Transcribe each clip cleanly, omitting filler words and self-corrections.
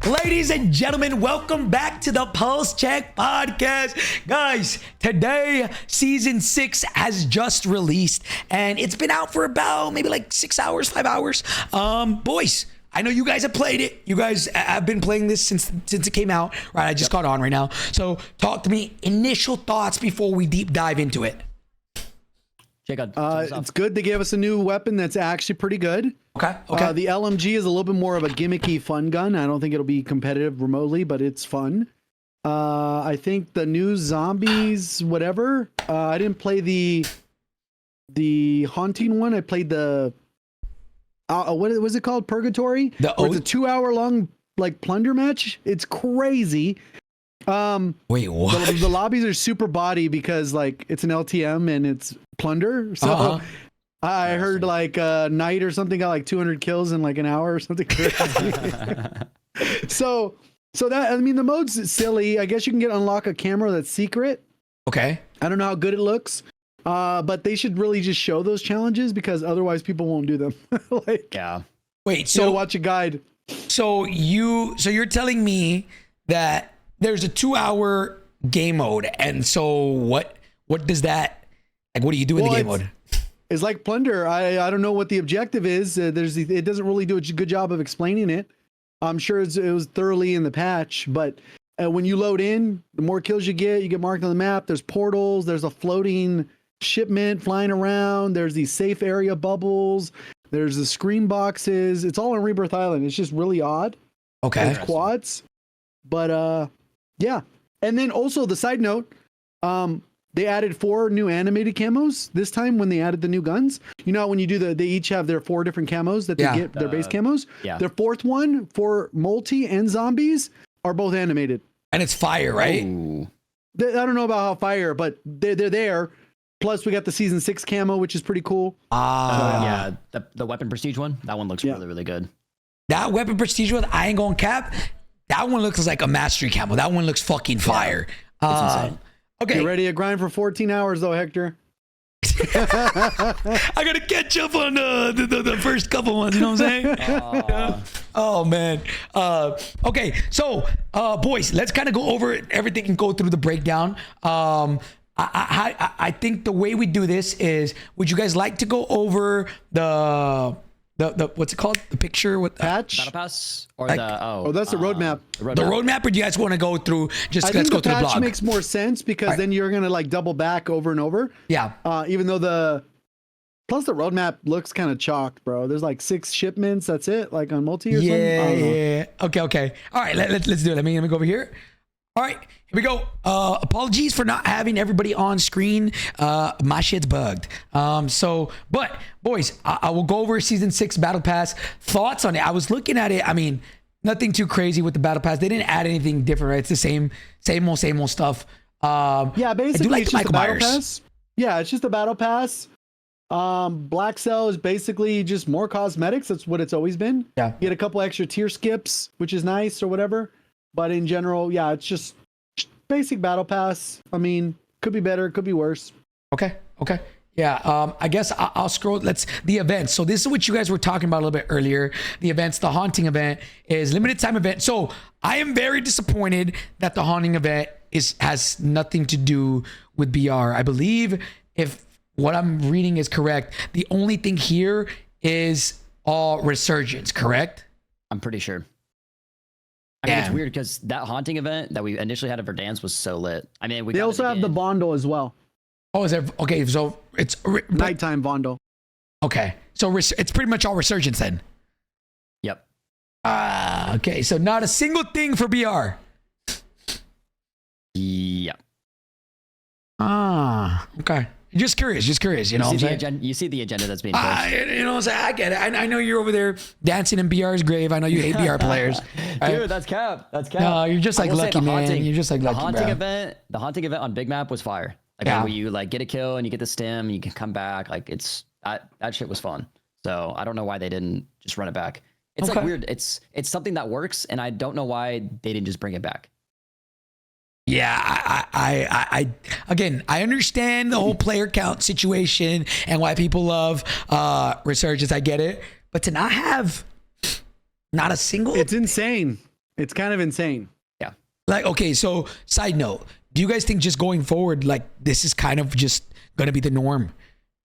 Ladies and gentlemen, welcome back to the Pullze Check podcast. Guys, today season 6 has just released and it's been out for about maybe like 6 hours, 5 hours. Boys, I know you guys have played it. You guys have been playing this since it came out, right? I just got on right now. So talk to me, initial thoughts before we deep dive into it. JGod, it's good they gave us a new weapon that's actually pretty good. Okay. The LMG is a little bit more of a gimmicky fun gun. I don't think it'll be competitive remotely, but it's fun. I think the new zombies, whatever. I didn't play the haunting one. I played the what was it called? Purgatory. It's a 2-hour long like plunder match. It's crazy. Wait, what? The lobbies are super body because like it's an LTM and it's plunder. So I heard like Knight or something got like 200 kills in like an hour or something crazy. so that, I mean, the mode's silly. I guess you can unlock a camera that's secret. Okay. I don't know how good it looks. But they should really just show those challenges because otherwise people won't do them. Wait, so watch a guide. So you're telling me that there's a 2-hour game mode, and so what does that, like, what do you do in the game mode? It's like plunder. I don't know what the objective is. It doesn't really do a good job of explaining it. I'm sure it was thoroughly in the patch, but when you load in, the more kills you get marked on the map. There's portals. There's a floating shipment flying around. There's these safe area bubbles. There's the screen boxes. It's all on Rebirth Island. It's just really odd. Okay. There's quads, but yeah. And then also the side note, they added 4 new animated camos this time when they added the new guns. You know, when you do they each have their 4 different camos that they get, their base camos. Yeah. Their 4th one for multi and zombies are both animated. And it's fire, right? I don't know about how fire, but they're there. Plus we got the season 6 camo, which is pretty cool. Yeah, the weapon prestige one, that one looks really, really good. That weapon prestige one, I ain't going cap. That one looks like a mastery camo. That one looks fucking fire. It's insane. Okay. Get ready to grind for 14 hours though, Hector. I gotta catch up on the first couple ones, you know what I'm saying? Oh man. Okay, so boys, let's kind of go over everything and go through the breakdown. I think the way we do this is, would you guys like to go over the what's it called? The picture with patch? Battle pass? Or like, that's the roadmap. The roadmap, or do you guys want to go through, let's go through the blog? I think the patch makes more sense because then you're going to like double back over and over. Yeah. Even though plus the roadmap looks kind of chalked, bro. There's like 6 shipments. That's it. Like on multi or something. Yeah. Okay. All right. Let's do it. Let me go over here. All right, here we go. Apologies for not having everybody on screen. My shit's bugged. But boys, I will go over season 6 battle pass thoughts on it. I was looking at it. I mean, nothing too crazy with the battle pass. They didn't add anything different, right? It's the same old stuff. Yeah, basically like it's just Michael a battle Myers. pass. Yeah, it's just a battle pass. Black Cell is basically just more cosmetics. That's what it's always been. Yeah. You get a couple extra tier skips, which is nice or whatever. But in general, yeah, it's just basic battle pass. I mean, could be better, could be worse. Okay. Yeah, I guess I'll scroll. The events. So this is what you guys were talking about a little bit earlier. The events, the haunting event is limited time event. So I am very disappointed that the haunting event has nothing to do with BR. I believe if what I'm reading is correct, the only thing here is all resurgence, correct? I'm pretty sure. I mean, it's weird because that haunting event that we initially had at Verdansk was so lit. I mean, they also have the Vondel as well. Oh, is there? Okay, so it's nighttime Vondel. Okay, so it's pretty much all resurgence then. Yep. Okay, so not a single thing for BR. Yeah. Okay. Just curious, you know what I'm saying? You see the agenda that's being pushed. You know what I'm saying? I get it. I know you're over there dancing in BR's grave. I know you hate BR players. Dude, that's cap. No, you're just like lucky, man. You're just like lucky, The haunting event on Big Map was fire. Like where you like get a kill and you get the stim and you can come back. Like that shit was fun. So I don't know why they didn't just run it back. It's like weird. It's something that works and I don't know why they didn't just bring it back. Yeah, I again, I understand the whole player count situation and why people love Resurgence. I get it, but to not have not a single, it's insane. It's kind of insane. Yeah. Like, okay, so side note, do you guys think just going forward, like this is kind of just going to be the norm?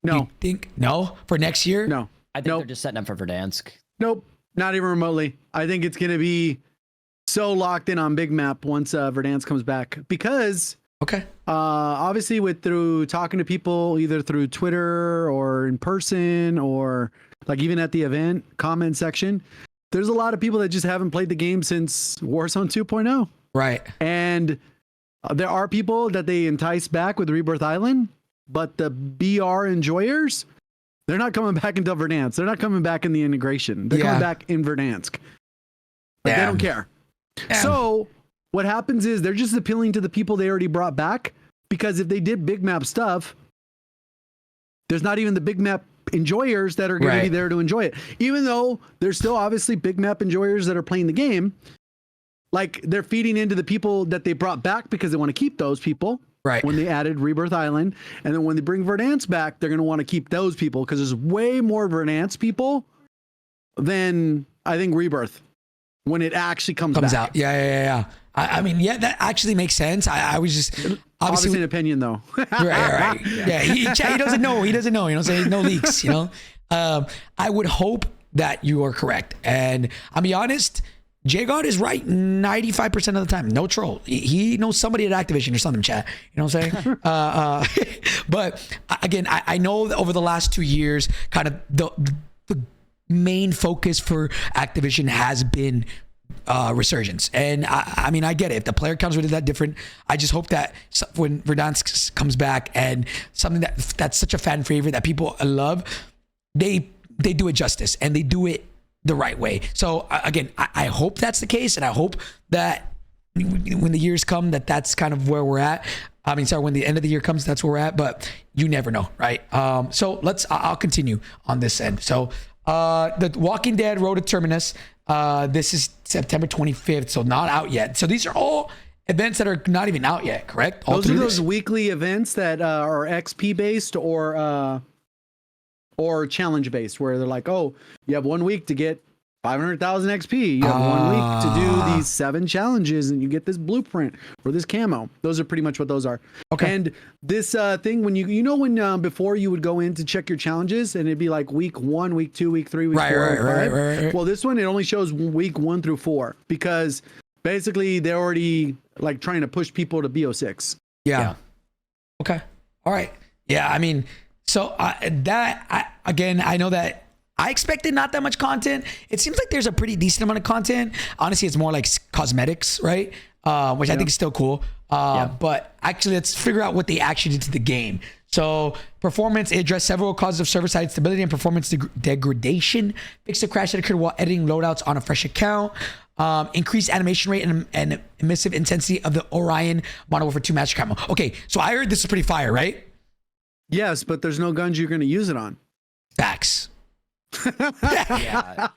No. You think no for next year? No. I think they're just setting up for Verdansk. Nope. Not even remotely. I think it's going to be so locked in on big map once Verdansk comes back, because Okay. obviously through talking to people either through Twitter or in person or like even at the event comment section, there's a lot of people that just haven't played the game since Warzone 2.0. Right. And there are people that they entice back with Rebirth Island, but the BR enjoyers, they're not coming back into Verdansk. They're not coming back in the integration. They're coming back in Verdansk. Like, they don't care. So what happens is they're just appealing to the people they already brought back, because if they did big map stuff, there's not even the big map enjoyers that are going to be there to enjoy it. Even though there's still obviously big map enjoyers that are playing the game, like they're feeding into the people that they brought back because they want to keep those people. Right. When they added Rebirth Island, and then when they bring Verdansk back, they're going to want to keep those people because there's way more Verdansk people than I think Rebirth when it actually comes back. out. Yeah. I mean, yeah, that actually makes sense. I was just obviously an opinion though. right. Yeah, he doesn't know. He doesn't know. You know, so no leaks. You know, I would hope that you are correct, and I'll be honest. JGod is right 95% of the time. No troll. He knows somebody at Activision or something, chat. You know what I'm saying? But again, I know that over the last 2 years, kind of the main focus for Activision has been resurgence. And I mean, I get it. If the player counts with that different, I just hope that when Verdansk comes back and something that's such a fan favorite that people love, they do it justice and they do it the right way. So again, I hope that's the case, and I hope that when the years come, that's kind of where we're at. I mean, sorry, when the end of the year comes, that's where we're at. But you never know, right? So I'll continue on this end. So the Walking Dead Road to Terminus. This is September 25th, so not out yet. So these are all events that are not even out yet, correct? Those are those weekly events that are XP based or challenge based, where they're like, oh, you have 1 week to get 500,000 XP. You have 1 week to do these 7 challenges and you get this blueprint or this camo. Those are pretty much what those are. Okay. And this thing, when when before you would go in to check your challenges and it'd be like week 1, week 2, week 3, week 4, right. Well, this one, it only shows week 1 through 4 because basically they're already like trying to push people to BO6. Yeah. Okay. All right. Yeah. I mean, so again, I know that I expected not that much content. It seems like there's a pretty decent amount of content. Honestly, it's more like cosmetics, right? Which I think is still cool. But actually, let's figure out what they actually did to the game. So performance, it addressed several causes of server-side instability and performance degradation. Fixed a crash that occurred while editing loadouts on a fresh account. Increased animation rate and emissive intensity of the Orion Modern Warfare 2 Master Camo. Okay, so I heard this is pretty fire, right? Yes, but there's no guns you're going to use it on. Facts. Yeah.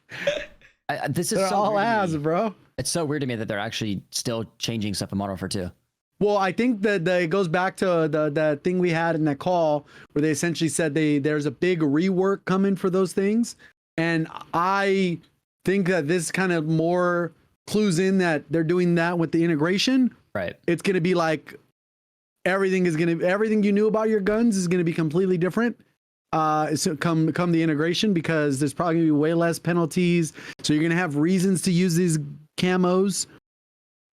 This is they're so all ass, bro. It's so weird to me that they're actually still changing stuff in Modern Warfare 2. Well, I think that it goes back to the thing we had in that call where they essentially said there's a big rework coming for those things. And I think that this kind of more clues in that they're doing that with the integration. Right. It's going to be like everything you knew about your guns is going to be completely different. So come the integration, because there's probably gonna be way less penalties. So you're gonna have reasons to use these camos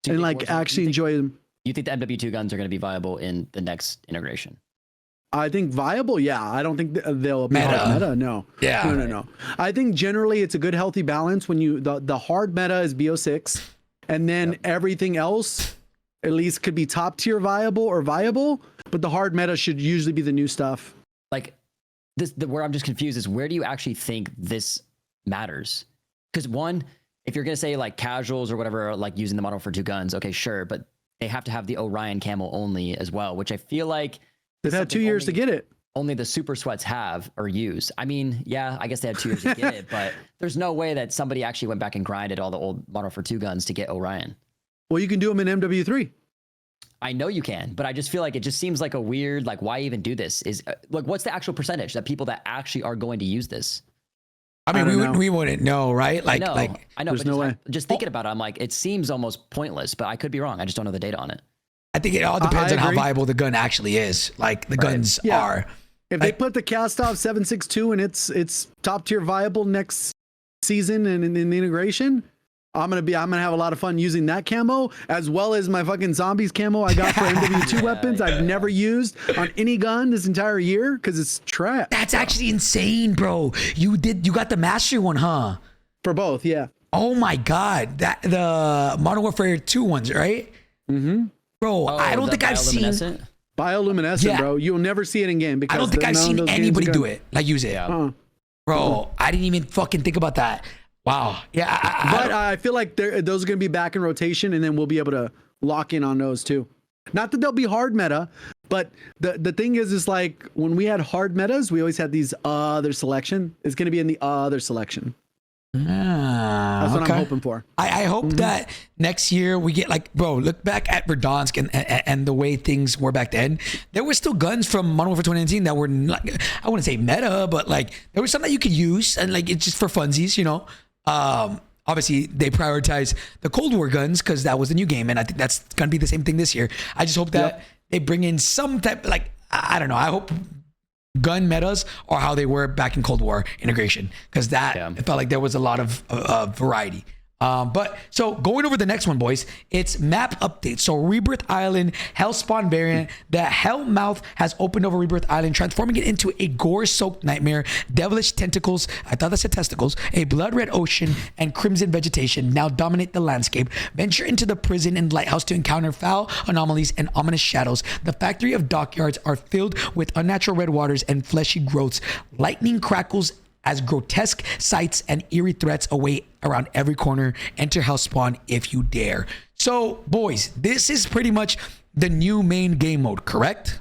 and like actually enjoy them. You think the MW2 guns are gonna be viable in the next integration? I think viable, yeah. I don't think they'll be meta. No. Yeah. No. I think generally it's a good healthy balance when the hard meta is BO6, and then everything else at least could be top tier viable, but the hard meta should usually be the new stuff. Like where I'm just confused is, where do you actually think this matters? Because one, if you're gonna say like casuals or whatever, like using the Model for 2 guns, okay, sure, but they have to have the Orion camo only as well, which I feel like they've had 2 years to get it. Only the super sweats have or use. I mean, yeah, I guess they had 2 years to get it, but there's no way that somebody actually went back and grinded all the old Model for 2 guns to get Orion. Well, you can do them in MW3. I know you can, but I just feel like it just seems like a weird, like, why even do this? Is like, what's the actual percentage that people that actually are going to use this? I mean, I don't know. we wouldn't know, right? Like, I know. There's But no way. just thinking about it, I'm like, it seems almost pointless, but I could be wrong. I just don't know the data on it. I think it all depends I on how agree. viable the gun actually is. Like the guns Yeah. are. If they put the cast off 7.62 and it's top tier viable next season and in the integration, I'm gonna have a lot of fun using that camo as well as my fucking zombies camo I got for MW2 weapons. I've never used on any gun this entire year because it's trash. That's actually insane, bro. You got the mastery one, huh? For both, yeah. Oh my god, that the Modern Warfare 2 ones, right? Mm-hmm. Bro, I don't think I've seen. Bioluminescent? Bioluminescent, Yeah. bro. You'll never see it in game because I don't think I've none of seen those games anybody are do good. it, like use it. Yeah. Bro, I didn't even fucking think about that. Wow. Yeah. But I feel like those are going to be back in rotation, and then we'll be able to lock in on those too. Not that they'll be hard meta, but the thing is like when we had hard metas, we always had these other selection. It's going to be in the other selection. That's what I'm hoping for. I hope that next year we get like, bro, look back at Verdansk and the way things were back then. There were still guns from Modern Warfare 2019 that were not, I wouldn't say meta, but like there was some that you could use and like it's just for funsies, you know. Obviously they prioritize the Cold War guns because that was the new game, and I think that's gonna be the same thing this year. I just hope that they bring in some type, like I don't know. I hope gun metas are how they were back in Cold War integration, because that it felt like there was a lot of variety. But so going over the next one, boys, it's map updates. So Rebirth Island Hellspawn variant. The Hellmouth has opened over Rebirth Island, transforming it into a gore-soaked nightmare. Devilish tentacles, I thought that said testicles, a blood-red ocean, and crimson vegetation now dominate the landscape. Venture into the prison and lighthouse to encounter foul anomalies and ominous shadows. The factory of dockyards are filled with unnatural red waters and fleshy growths. Lightning crackles as grotesque sights and eerie threats await around every corner. Enter Hellspawn if you dare. So, boys, this is pretty much the new main game mode, correct?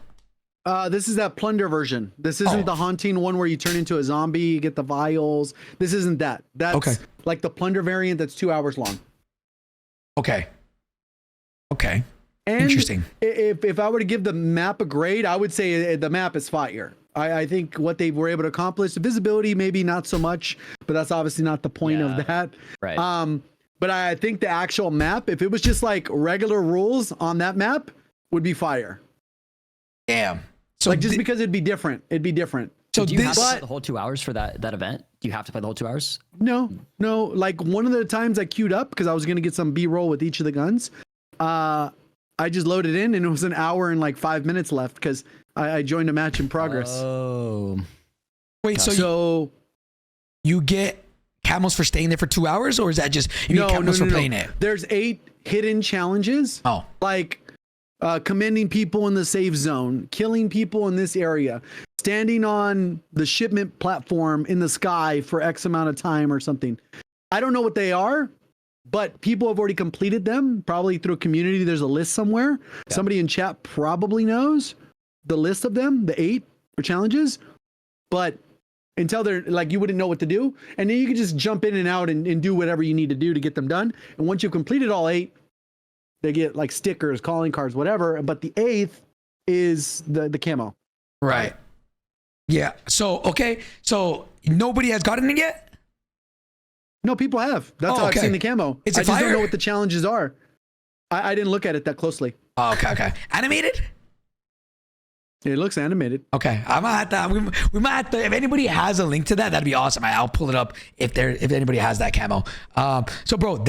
This is that plunder version. This isn't the haunting one where you turn into a zombie, you get the vials. This isn't that. That's like the plunder variant that's 2 hours long. Okay. And interesting. If I were to give the map a grade, I would say the map is fire. I think what they were able to accomplish, the visibility maybe not so much, but that's obviously not the point of that. Right. But I think the actual map, if it was just like regular rules on that map, would be fire. Damn. So like just because it'd be different. So do you have to play the whole 2 hours for that event? Do you have to play the whole 2 hours? No. Like one of the times I queued up because I was gonna get some B-roll with each of the guns. I just loaded in and it was an hour and like 5 minutes left because I joined a match in progress. Oh. Wait, so you get camos for staying there for 2 hours, or is that just you get camos for playing it? There's 8 hidden challenges. Oh. Like commending people in the safe zone, killing people in this area, standing on the shipment platform in the sky for X amount of time or something. I don't know what they are, but people have already completed them, probably through a community. There's a list somewhere. Yeah. Somebody in chat probably knows the list of them, the 8 challenges, but until they're like, you wouldn't know what to do. And then you can just jump in and out and do whatever you need to do to get them done. And once you've completed all 8, they get like stickers, calling cards, whatever. But the 8th is the camo. Right. Yeah. So, okay. So nobody has gotten it yet? No, people have. That's how I've seen the camo. I just don't know what the challenges are. I didn't look at it that closely. Oh, okay. Animated? It looks animated. Okay, I might have to. We might have to. If anybody has a link to that, that'd be awesome. I'll pull it up if anybody has that camo. So, bro,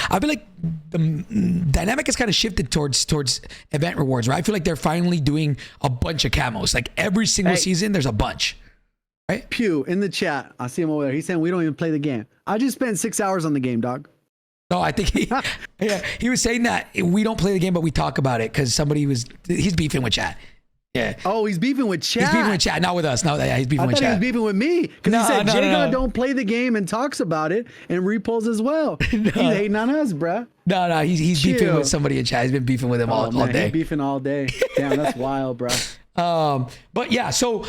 I feel like the dynamic has kind of shifted towards event rewards, right? I feel like they're finally doing a bunch of camos. Like every single season, there's a bunch. Right? Pew in the chat. I see him over there. He's saying we don't even play the game. I just spent 6 hours on the game, dog. No, I think he was saying that we don't play the game, but we talk about it because he's beefing with chat. Yeah. Oh, he's beefing with chat. He's beefing with chat, not with us. No, he's beefing with chat. I thought he was beefing with me because he said JGod don't play the game and talks about it, and Repullze as well. He's hating on us, bruh. No, he's beefing with somebody in chat. He's been beefing with him all day. He's beefing all day. Damn, that's wild, bruh. But yeah, so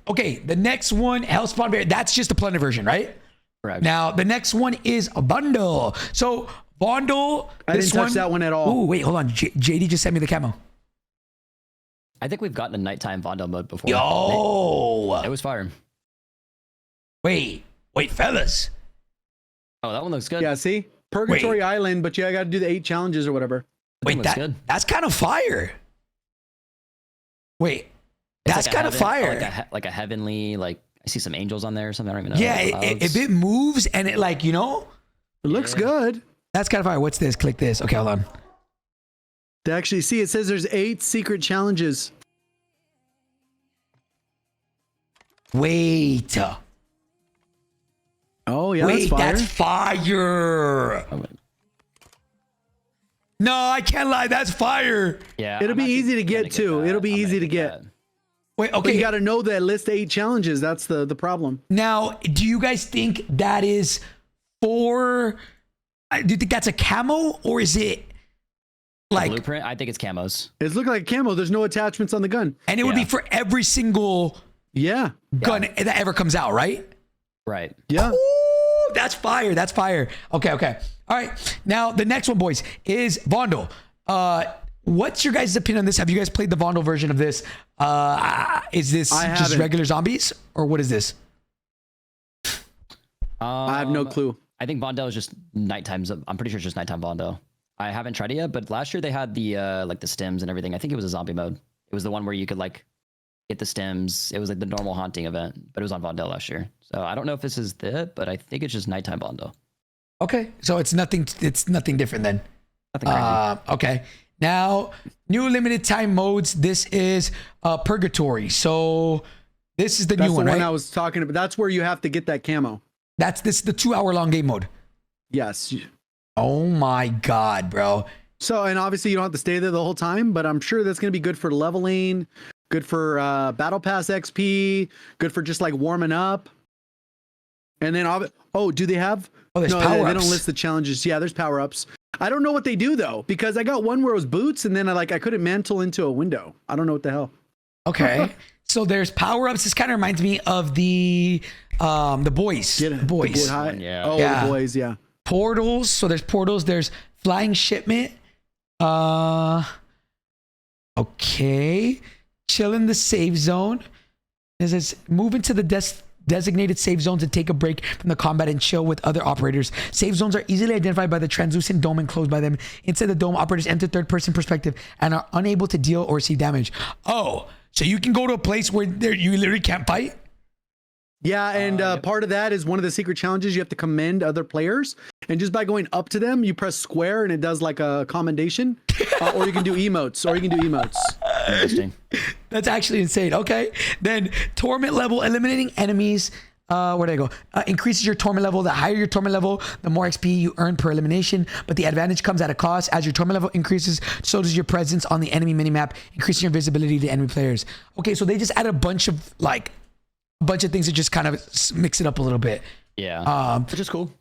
okay, the next one, Hellspawn Bear, that's just the plunder version, right? Correct. Now the next one is a bundle. So bundle. I didn't touch that one at all. Oh wait, hold on. JD just sent me the camo. I think we've gotten a nighttime Vondo mode before. Yo, it was fire. Wait, Wait, fellas. Oh, that one looks good. Yeah, see? Purgatory Island, but you got to do the 8 challenges or whatever. Wait, that's kind of fire. Wait, that's like kind of fire. Like a heavenly, like I see some angels on there or something. I don't even know. Yeah, if it moves and it like, you know. It looks good. That's kind of fire. What's this? Click this. Okay, hold on. To actually see, it says there's 8 secret challenges. Wait. Oh, yeah, Wait, that's fire. that's fire. Oh, No, I can't lie. That's fire. yeah, It'll I'm be actually easy to gonna get too. that. It'll be I'm easy gonna to get. that. Wait, But okay. you got to know that list of 8 challenges. That's the problem. Now, do you guys think that is for? Do you think that's a camo or is it like? Blueprint. I think it's camos. It's looking like a camo. There's no attachments on the gun. And it would be for every single Yeah. gun that ever comes out, right? Right. Yeah. Ooh, that's fire. That's fire. Okay, okay. All right. Now the next one, boys, is Vondel. What's your guys' opinion on this? Have you guys played the Vondel version of this? Is this I just haven't. regular zombies or what is this? I have no clue. I think Bondo is just nighttime. I'm pretty sure it's just nighttime Bondo. I haven't tried it yet, but last year they had the like the stems and everything. I think it was a zombie mode. It was the one where you could like get the stems. It was like the normal haunting event, but it was on Bondo last year. So I don't know if this is it, but I think it's just nighttime Bondo. Okay, so it's nothing. It's nothing different then. Nothing crazy. Okay. Now, new limited time modes. This is Purgatory. So this is the That's new the one, one right? I was talking about. That's where you have to get that camo. This is the 2-hour long game mode. Yes. Oh my god, bro. So, and obviously you don't have to stay there the whole time, but I'm sure that's going to be good for leveling, good for battle pass XP, good for just like warming up. And then, do they have? Oh, there's no, power-ups. they don't list the challenges. Yeah, there's power ups. I don't know what they do though, because I got one where it was boots, and then I couldn't mantle into a window. I don't know what the hell. Okay. So there's power ups. This kind of reminds me of the boys. Get it? The boys. Get high? Yeah. Oh, Yeah. the boys. Yeah. Portals. So there's portals. There's flying shipment. Okay. Chill in the safe zone. It says move into the designated safe zones and take a break from the combat and chill with other operators. Safe zones are easily identified by the translucent dome and closed by them. Inside the dome, operators enter third-person perspective and are unable to deal or see damage. Oh, so you can go to a place where you literally can't fight? Yeah, and part of that is one of the secret challenges. You have to commend other players, and just by going up to them, you press square, and it does like a commendation. Or you can do emotes. Interesting. That's actually insane. Okay. Then torment level, eliminating enemies. Where did I go? Increases your torment level. The higher your torment level, the more XP you earn per elimination. But the advantage comes at a cost. As your torment level increases, so does your presence on the enemy minimap, increasing your visibility to enemy players. Okay, so they just add a bunch of things to just kind of mix it up a little bit. Yeah. Which is cool.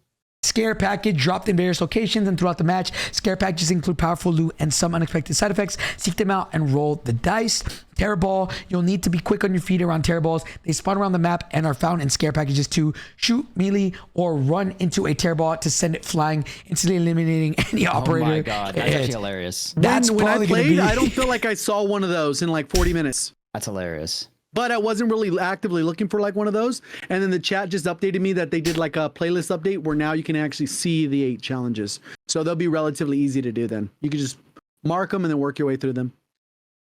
Scare package dropped in various locations and throughout the match. Scare packages include powerful loot and some unexpected side effects. Seek them out and roll the dice. Terror ball. You'll need to be quick on your feet around terror balls. They spawn around the map and are found in scare packages to shoot, melee, or run into a terror ball to send it flying, instantly eliminating any operator. Oh my god, that's actually hilarious. That's when I probably gonna played, be- I don't feel like I saw one of those in like 40 minutes. That's hilarious. But I wasn't really actively looking for like one of those. And then the chat just updated me that they did like a playlist update where now you can actually see the 8 challenges. So they'll be relatively easy to do then. You can just mark them and then work your way through them.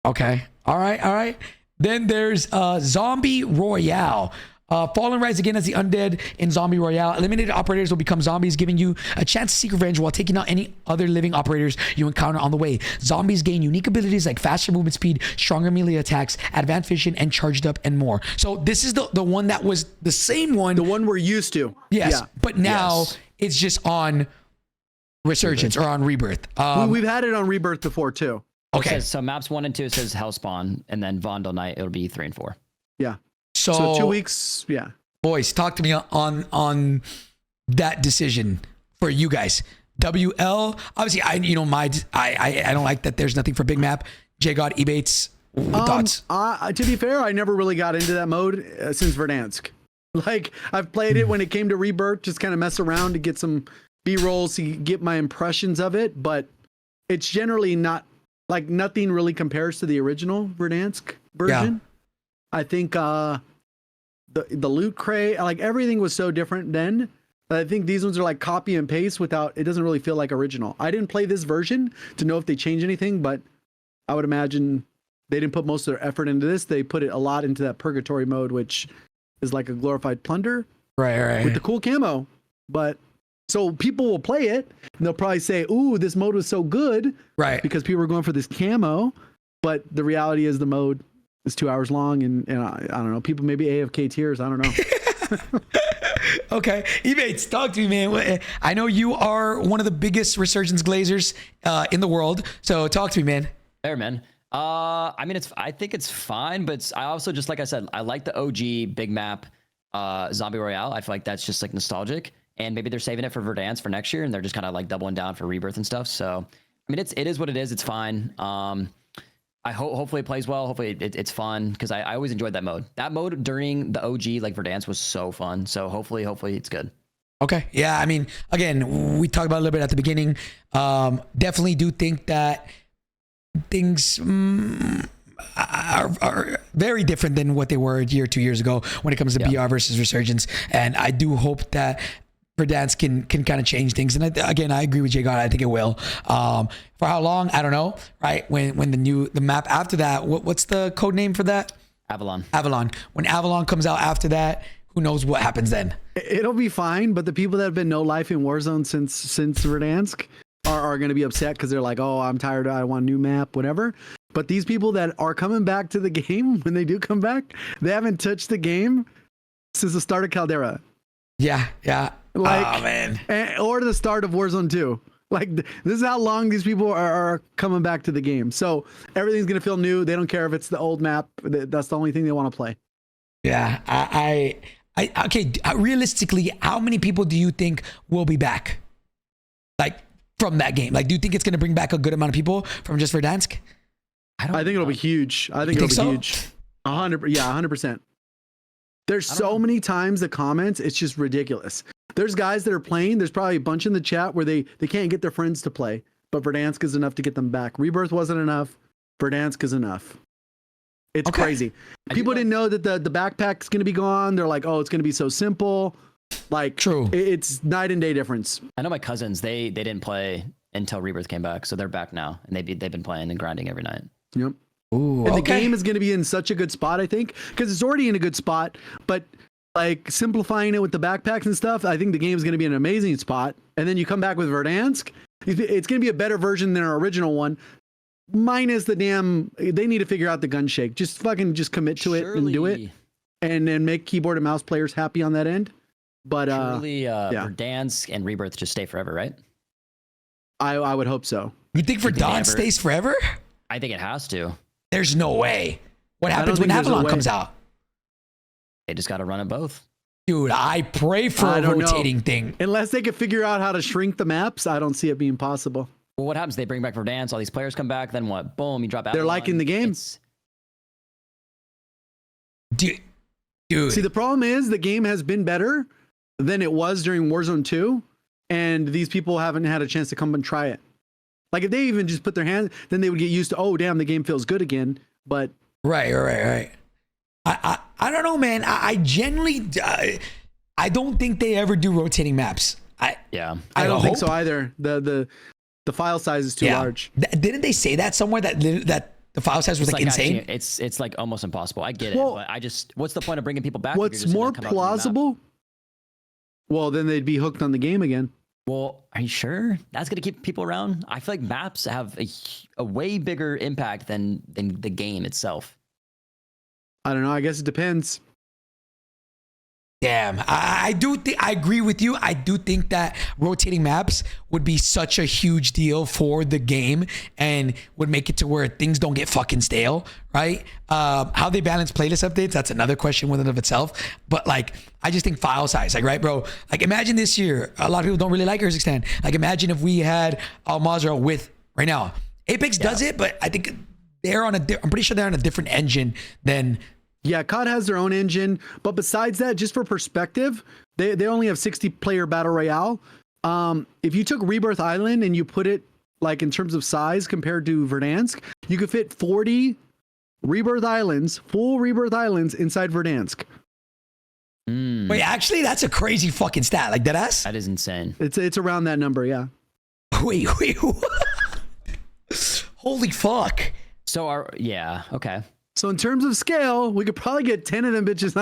Okay. All right. Then there's Zombie Royale. Fall and rise again as the undead in Zombie Royale. Eliminated operators will become zombies, giving you a chance to seek revenge while taking out any other living operators you encounter on the way. Zombies gain unique abilities like faster movement speed, stronger melee attacks, advanced vision, and charged up and more. So this is the one that was the same one. The one we're used to. Yes. Yeah. But now it's just on Resurgence or on Rebirth. We've had it on Rebirth before too. Okay. So maps 1 and 2 says Hellspawn, and then Vondel Night it'll be 3 and 4. Yeah. So So 2 weeks. Yeah. boys, talk to me on that decision for you guys. WL, obviously, I don't like that there's nothing for big map. JGod, Ebatez, thoughts? To be fair, I never really got into that mode since Verdansk. Like I've played it when it came to Rebirth, just kind of mess around to get some B-rolls to get my impressions of it, but it's generally not like nothing really compares to the original Verdansk version. I think the loot crate, like everything was so different then. I think these ones are like copy and paste without, it doesn't really feel like original. I didn't play this version to know if they change anything, but I would imagine they didn't put most of their effort into this. They put it a lot into that purgatory mode, which is like a glorified plunder. Right. With the cool camo. But so people will play it and they'll probably say, ooh, this mode was so good. Right. Because people are going for this camo. But the reality is the mode is 2 hours long. And I don't know, people maybe AFK tears. I don't know. Okay. Ebatez, talk to me, man. I know you are one of the biggest Resurgence glazers in the world. So talk to me, man. There, man. I mean, I think it's fine, but I also, just like I said, I like the OG big map Zombie Royale. I feel like that's just like nostalgic, and maybe they're saving it for Verdansk for next year, and they're just kind of like doubling down for Rebirth and stuff. So, I mean, it is what it is. It's fine. I hopefully it plays well. Hopefully it's fun, because I always enjoyed that mode. That mode during the OG like Verdansk was so fun. So hopefully it's good. Okay. Yeah. I mean, again, we talked about it a little bit at the beginning. Definitely do think that things are very different than what they were a year, 2 years ago when it comes to BR versus Resurgence. And I do hope that Verdansk can kind of change things. And again, I agree with JGod. I think it will. For how long? I don't know. Right? When the map after that, what's the code name for that? Avalon. When Avalon comes out after that, who knows what happens then? It'll be fine. But the people that have been no life in Warzone since Verdansk are going to be upset because they're like, oh, I'm tired. I want a new map, whatever. But these people that are coming back to the game, when they do come back, they haven't touched the game since the start of Caldera. Yeah. Like, oh, man. Or the start of Warzone 2. Like, this is how long these people are coming back to the game. So everything's going to feel new. They don't care if it's the old map. That's the only thing they want to play. Yeah. Okay. Realistically, how many people do you think will be back? Like, from that game? Like, do you think it's going to bring back a good amount of people from just Verdansk? I think it'll be huge. I think it'll be huge. 100%. There's so many times the comments, it's just ridiculous. There's guys that are playing. There's probably a bunch in the chat where they can't get their friends to play, but Verdansk is enough to get them back. Rebirth wasn't enough. Verdansk is enough. It's crazy. People didn't know that the backpack's going to be gone. They're like, oh, it's going to be so simple. Like, true. It's night and day difference. I know my cousins, they didn't play until Rebirth came back, so they're back now, and they've been playing and grinding every night. Yep. Ooh, and the game is going to be in such a good spot, I think, because it's already in a good spot, but like simplifying it with the backpacks and stuff, I think the game is going to be in an amazing spot. And then you come back with Verdansk, it's going to be a better version than our original one, minus the damn, they need to figure out the gun shake. Just commit to it and do it, and then make keyboard and mouse players happy on that end. But Verdansk and Rebirth just stay forever, right? I would hope so. You think Verdansk stays forever? I think it has to. There's no way. What happens when Avalon comes out? They just got to run it both. Dude, I pray for a rotating thing. Unless they could figure out how to shrink the maps, I don't see it being possible. Well, what happens? They bring back Verdansk, all these players come back, then what? Boom, you drop Avalon. They're liking the game. Dude. See, the problem is the game has been better than it was during Warzone 2, and these people haven't had a chance to come and try it. Like, if they even just put their hands, then they would get used to, oh, damn, the game feels good again. But Right. I don't know, man. I genuinely, I don't think they ever do rotating maps. I don't think so either. The file size is too large. Didn't they say that somewhere that the file size was like insane? Actually, it's like almost impossible. I get it, but what's the point of bringing people back? What's more plausible? Well, then they'd be hooked on the game again. Well, are you sure that's going to keep people around? I feel like maps have a way bigger impact than the game itself. I don't know. I guess it depends. Damn, I agree with you. I do think that rotating maps would be such a huge deal for the game and would make it to where things don't get fucking stale, right? How they balance playlist updates, that's another question within of itself. But like, I just think file size, like, right, bro? Like, imagine this year, a lot of people don't really like Kazakhstan. Like, imagine if we had Al-Mazrah with right now. Apex does it, but I think I'm pretty sure they're on a different engine than. Yeah, COD has their own engine, but besides that, just for perspective, they only have 60-player battle royale. If you took Rebirth Island and you put it like in terms of size compared to Verdansk, you could fit 40 full Rebirth Islands inside Verdansk. Wait, actually, that's a crazy fucking stat. Like, deadass? That is insane. It's around that number, yeah. Wait. Holy fuck. So yeah, okay. So in terms of scale, we could probably get 10 of them bitches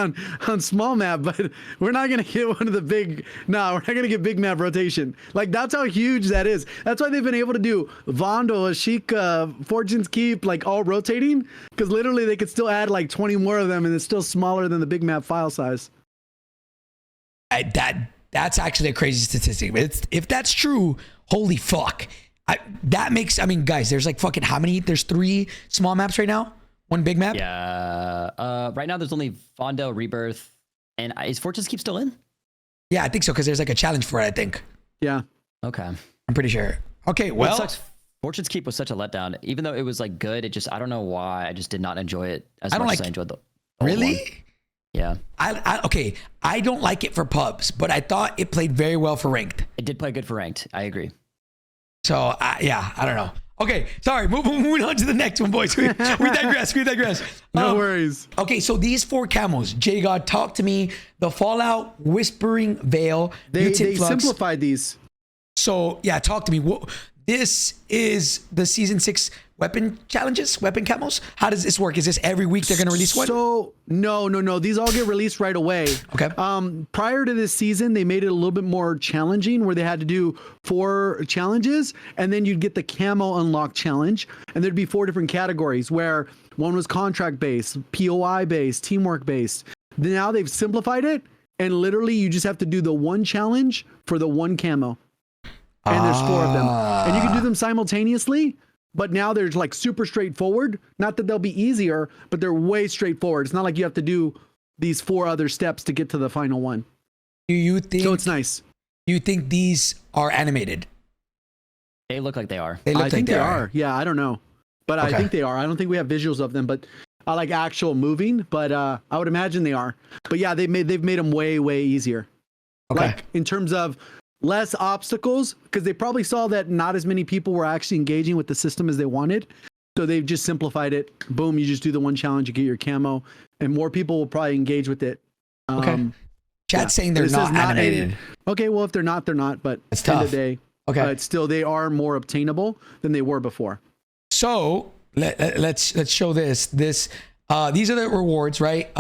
on small map, but we're not gonna get one of the big. No, we're not gonna get big map rotation. Like that's how huge that is. That's why they've been able to do Vondo, Ashika, Fortune's Keep, like all rotating, because literally they could still add like 20 more of them, and it's still smaller than the big map file size. That's actually a crazy statistic. If that's true, holy fuck. That makes. I mean, guys, there's like fucking how many? There's 3 small maps right now. 1 big map? Yeah. Right now there's only Fondo, Rebirth, and is Fortune's Keep still in? Yeah, I think so, because there's like a challenge for it, I think. Yeah. Okay. I'm pretty sure. Okay, well. Sucks. Fortune's Keep was such a letdown. Even though it was like good, I don't know why. I just did not enjoy it as much as I enjoyed the old Really? one. Yeah. Okay, I don't like it for pubs, but I thought it played very well for ranked. It did play good for ranked. I agree. So, yeah, I don't know. Okay, sorry, moving on to the next one, boys. We digress. No worries. Okay, so these 4 camos, JGod, talk to me. The Fallout, Whispering Veil, They Mutant Flux. simplified these. So, yeah, talk to me. This is the season 6 weapon challenges, weapon camos. How does this work? Is this every week they're going to release one? So no. These all get released right away. Okay. Prior to this season, they made it a little bit more challenging, where they had to do 4 challenges, and then you'd get the camo unlock challenge, and there'd be 4 different categories, where one was contract based, POI based, teamwork based. Now they've simplified it, and literally you just have to do the 1 challenge for the 1 camo. And there's 4 of them, and you can do them simultaneously. But now they're like super straightforward. Not that they'll be easier, but they're way straightforward. It's not like you have to do these 4 other steps to get to the final one. Do you think? So it's nice. You think these are animated? They look like they are. They look I like think they are. Yeah, I don't know, but Okay. I think they are. I don't think we have visuals of them, but I like actual moving. But I would imagine they are. But yeah, they've made them way easier. Okay. Like in terms of less obstacles, because they probably saw that not as many people were actually engaging with the system as they wanted. So they've just simplified it. Boom, you just do the 1 challenge, you get your camo, and more people will probably engage with it. Okay. Chat's saying they're It says not animated. Okay, well, if they're not, they're not. But It's at the end tough. of the day, Okay. it's still, they are more obtainable than they were before. So let's show this. These are the rewards, right?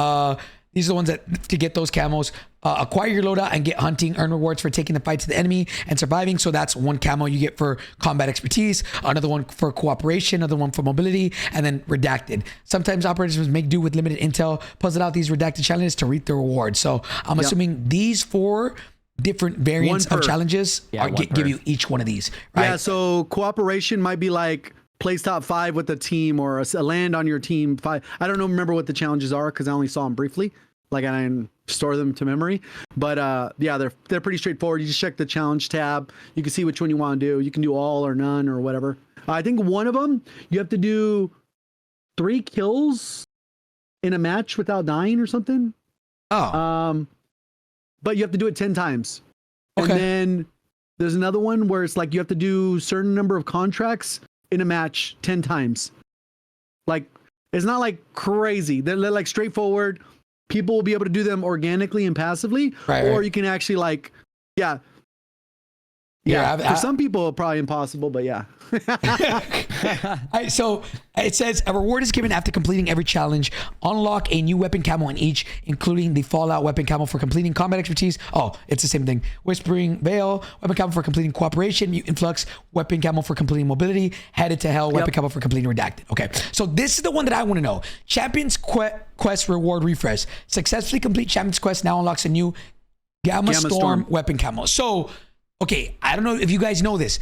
These are the ones that to get those camos. Acquire your loadout and get hunting. Earn rewards for taking the fight to the enemy and surviving. So that's 1 camo you get for combat expertise. Another one for cooperation. Another one for mobility. And then redacted. Sometimes operators must make do with limited intel. Puzzle out these redacted challenges to reap the reward. So I'm assuming these 4 different variants of challenges give you each one of these, right? Yeah, so cooperation might be like place top 5 with the team, or a land on your team 5. I don't know, remember what the challenges are, because I only saw them briefly. Like, I didn't store them to memory. But yeah, they're pretty straightforward. You just check the challenge tab. You can see which one you want to do. You can do all or none or whatever. I think one of them, you have to do 3 kills in a match without dying or something. Oh. But you have to do it 10 times. Okay. And then there's another one where it's like you have to do certain number of contracts in a match 10 times. Like, it's not like crazy. They're like straightforward. People will be able to do them organically and passively, or you can actually like, yeah. For some people, probably impossible, but yeah. So it says a reward is given after completing every challenge. Unlock a new weapon camo in each, including the Fallout weapon camo for completing combat expertise. Oh, it's the same thing. Whispering Veil weapon camo for completing cooperation. Mutant Flux weapon camo for completing mobility. Headed to Hell weapon camo for completing redacted. Okay, so this is the one that I want to know. Champions Quest reward refresh. Successfully complete Champions Quest now unlocks a new Gamma Storm weapon camo. So, okay, I don't know if you guys know this.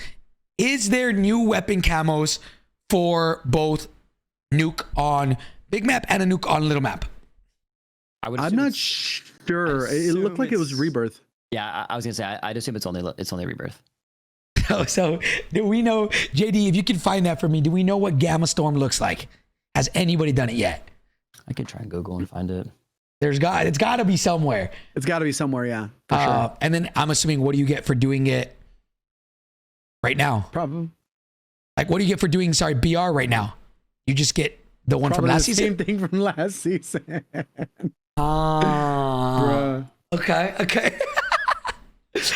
Is there new weapon camos for both nuke on big map and a nuke on little map? I'm not sure. It looked like it was Rebirth. Yeah, I was gonna say I'd assume it's only Rebirth. So do we know, JD, if you can find that for me, do we know what Gamma Storm looks like? Has anybody done it yet? I could try and Google and find it. It's got to be somewhere. It's got to be somewhere, yeah. For sure. And then I'm assuming, what do you get for doing it right now? Probably. Like, what do you get for doing, BR right now? You just get the one from last season? Same thing from last season. Ah. Okay. Okay.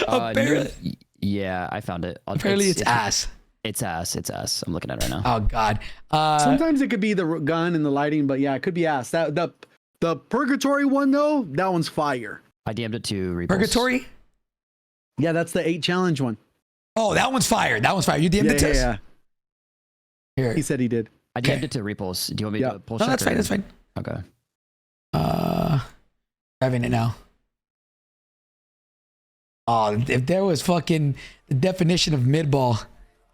Apparently, Yeah, I found it. apparently it's ass. It's ass. It's ass. I'm looking at it right now. Oh God. Sometimes it could be the gun and the lighting, but yeah, it could be ass. That the purgatory one though, that one's fire. I DM'd it to Repullze. Purgatory. Yeah, that's the 8 challenge one. Oh, that one's fire. That one's fire. You DM'd it to us? Yeah. Here. He said he did. I DM'd it to Repullze. Do you want me to pull check? No, that's fine. That's fine. Okay. Having it now. Oh, if there was fucking the definition of mid-ball.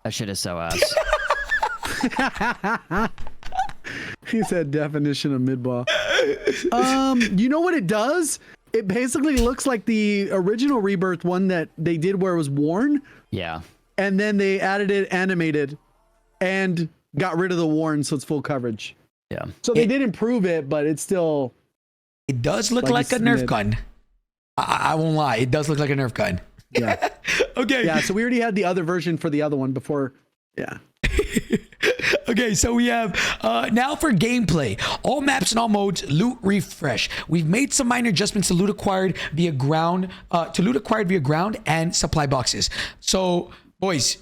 That shit is so ass. He said definition of mid-ball. You know what it does? It basically looks like the original Rebirth one that they did where it was worn. Yeah. And then they added it animated and got rid of the worn, so it's full coverage. Yeah. So they did improve it, but it's still... It does look like a Nerf gun. I won't lie. It does look like a Nerf gun. Yeah. Okay. Yeah, so we already had the other version for the other one before. Yeah. Okay, so we have now for gameplay, all maps and all modes, loot refresh. We've made some minor adjustments to loot acquired via ground, and supply boxes. So, boys,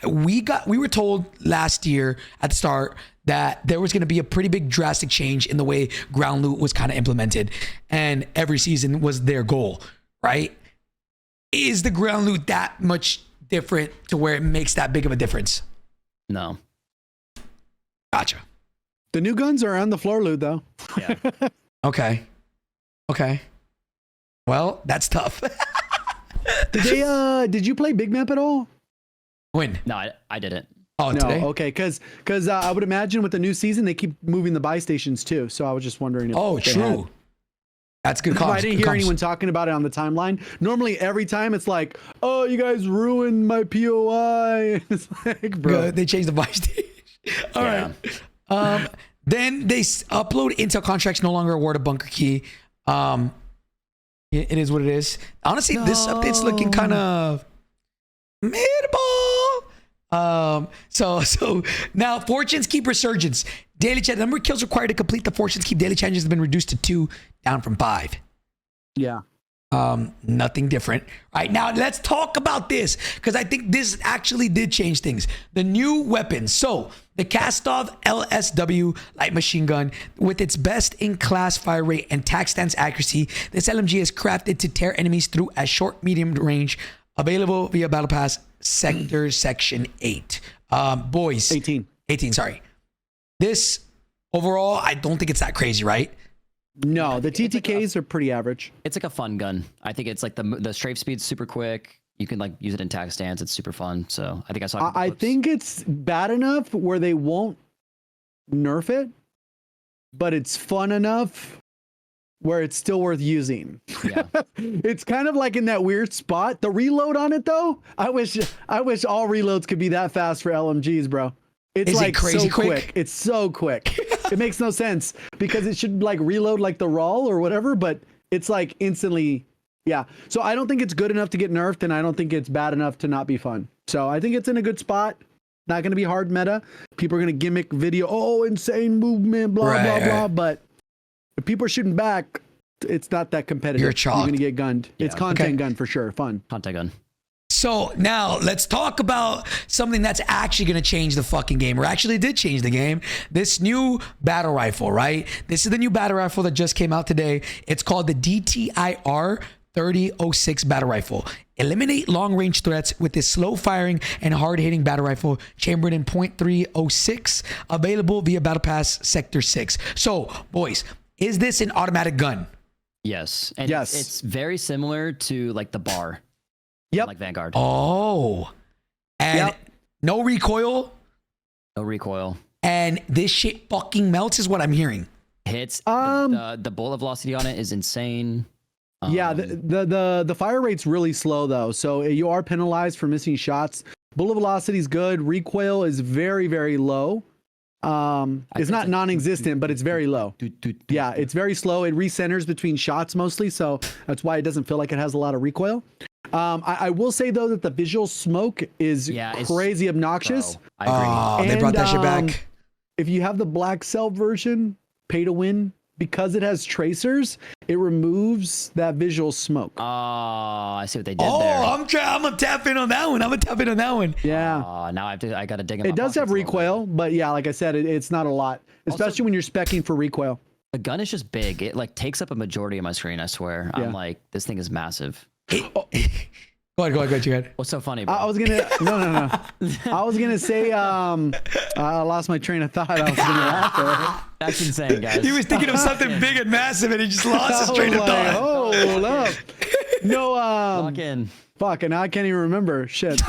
we were told last year at the start that there was going to be a pretty big drastic change in the way ground loot was kind of implemented, and every season was their goal, right? Is the ground loot that much different to where it makes that big of a difference? No. Gotcha. The new guns are on the floor loot though. Yeah. Okay. Well, that's tough. Did you play Big Map at all? When? No, I didn't. Oh, No, today? okay, because I would imagine with the new season they keep moving the buy stations too. So I was just wondering. If Oh, they true. had- That's good comms. I didn't good hear comms. anyone talking about it on the timeline. Normally, every time it's like, "Oh, you guys ruined my POI." It's like, bro. Good. They changed the buy stage. All Yeah. right. Then they upload intel contracts no longer award a bunker key. It is what it is. Honestly, this update's looking kind of mid-ball. So now Fortune's Keep Resurgence. Daily challenge. Number of kills required to complete the Fortune's Keep daily challenges has been reduced to 2, down from 5. Yeah. Nothing different. All right, now let's talk about this because I think this actually did change things. The new weapons. So the Kastov LSW light machine gun with its best-in-class fire rate and tac stance accuracy, this LMG is crafted to tear enemies through at short, medium range. Available via Battle Pass Sector Section 8. Boys. 18. 18, sorry. This overall, I don't think it's that crazy, right? No, the TTKs are pretty average. It's like a fun gun. I think it's like the strafe speed's super quick. You can like use it in tac stance. It's super fun. So I think I saw. I think it's bad enough where they won't nerf it, but it's fun enough where it's still worth using. Yeah. It's kind of like in that weird spot. The reload on it though, I wish all reloads could be that fast for LMGs, bro. It's Is it like crazy so quick? It's so quick. It makes no sense because it should like reload like the RAL or whatever, but it's like instantly. Yeah. So I don't think it's good enough to get nerfed, and I don't think it's bad enough to not be fun. So I think it's in a good spot. Not going to be hard meta. People are going to gimmick video. Oh, insane movement, blah, blah, blah. But if people are shooting back, it's not that competitive. You're chalked. going to get gunned. It's Yeah. content gun for sure. Fun. Contact gun. So now let's talk about something that's actually going to change the fucking game, or actually did change the game. This new battle rifle, right? This is the new battle rifle that just came out today. It's called the DTIR 3006 battle rifle. Eliminate long-range threats with this slow-firing and hard-hitting battle rifle chambered in .306, available via Battle Pass Sector 6. So, boys, is this an automatic gun? Yes. And Yes. it's very similar to like the bar. Yep. Like Vanguard. Oh. And Yep. no recoil, No recoil. and this shit fucking melts is what I'm hearing. Hits. The bullet velocity on it is insane. Yeah, the fire rate's really slow though, so you are penalized for missing shots. Bullet velocity is good. Recoil is very, very low. It's not non-existent, but it's very low. Yeah, it's very slow. It recenters between shots mostly, so that's why it doesn't feel like it has a lot of recoil. I will say though that the visual smoke is crazy obnoxious. Bro, I agree. Oh, they brought that shit And, back. If you have the black cell version, pay to win, because it has tracers, it removes that visual smoke. Oh, I see what they did Oh, there. I'm gonna tap in on that one. Yeah. Now I gotta dig in It my does have pockets a little bit. recoil, but yeah, like I said, it's not a lot, especially when you're speccing for recoil. The gun is just big. It like takes up a majority of my screen, I swear. Yeah. I'm like, this thing is massive. Go ahead, JGod. What's so funny, bro? I was gonna no. I was gonna say I lost my train of thought. I was gonna laugh there. That's insane, guys. He was thinking of something big and massive, and he just lost his train of thought. Hold up. No, Lock in. fuck, and I can't even remember. Shit.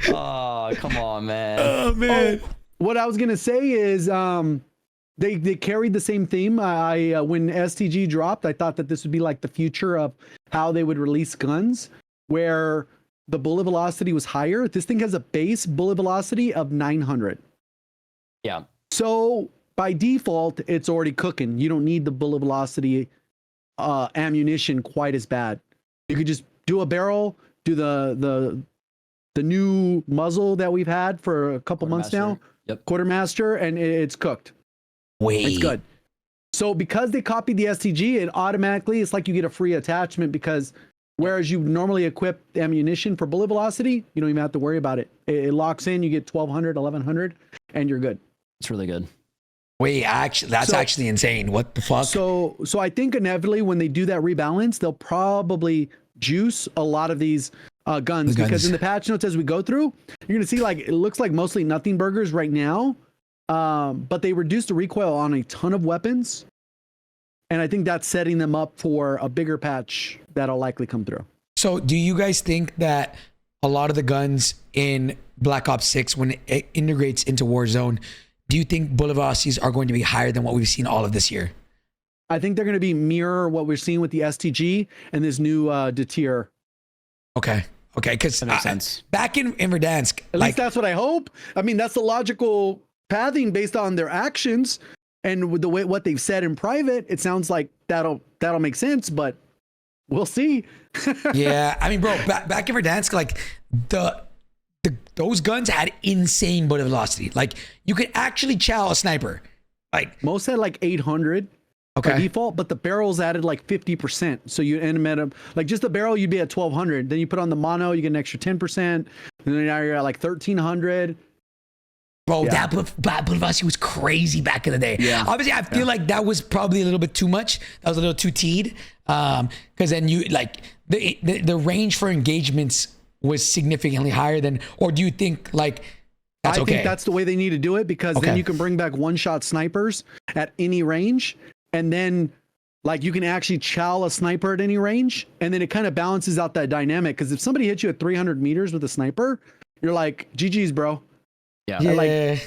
Oh, come on, man. Oh man. What I was gonna say is they carried the same theme. I when STG dropped, I thought that this would be like the future of how they would release guns, where the bullet velocity was higher. This thing has a base bullet velocity of 900. Yeah. So by default, it's already cooking. You don't need the bullet velocity ammunition quite as bad. You could just do a barrel, do the new muzzle that we've had for a couple months now. Yep. Quartermaster, and it's cooked. Wait. It's good. So because they copied the STG, it automatically, it's like you get a free attachment, because whereas you normally equip ammunition for bullet velocity, you don't even have to worry about it. It locks in, you get 1200, 1100, and you're good. It's really good. Wait, actually, that's actually insane. What the fuck? So I think inevitably when they do that rebalance, they'll probably juice a lot of these guns, because in the patch notes as we go through, you're gonna see like it looks like mostly nothing burgers right now, but they reduced the recoil on a ton of weapons, and I think that's setting them up for a bigger patch that'll likely come through. So do you guys think that a lot of the guns in Black Ops 6, when it integrates into Warzone, do you think bullet velocities are going to be higher than what we've seen all of this year? I think they're going to be mirror what we're seeing with the STG and this new deter. Okay, because That makes sense. back in Verdansk, At least that's what I hope. I mean, that's the logical pathing based on their actions and with the way what they've said in private. It sounds like that'll make sense, but we'll see. yeah, I mean, bro, back in Verdansk, like those guns had insane bullet velocity. Like you could actually chow a sniper. Like Most had like 800 by default, but the barrels added like 50%. So you end them at like just the barrel, you'd be at 1200. Then you put on the mono, you get an extra 10%. And then now you're at like 1300. Bro, that bullet velocity was crazy back in the day. Yeah. Obviously, I feel like that was probably a little bit too much. That was a little too teed. Because then you like the range for engagements was significantly higher than, or do you think like that's I okay? think that's the way they need to do it, because then you can bring back one-shot snipers at any range, and then like you can actually chow a sniper at any range, and then it kind of balances out that dynamic. Because if somebody hits you at 300 meters with a sniper, you're like, GG's, bro. Yeah. Yeah.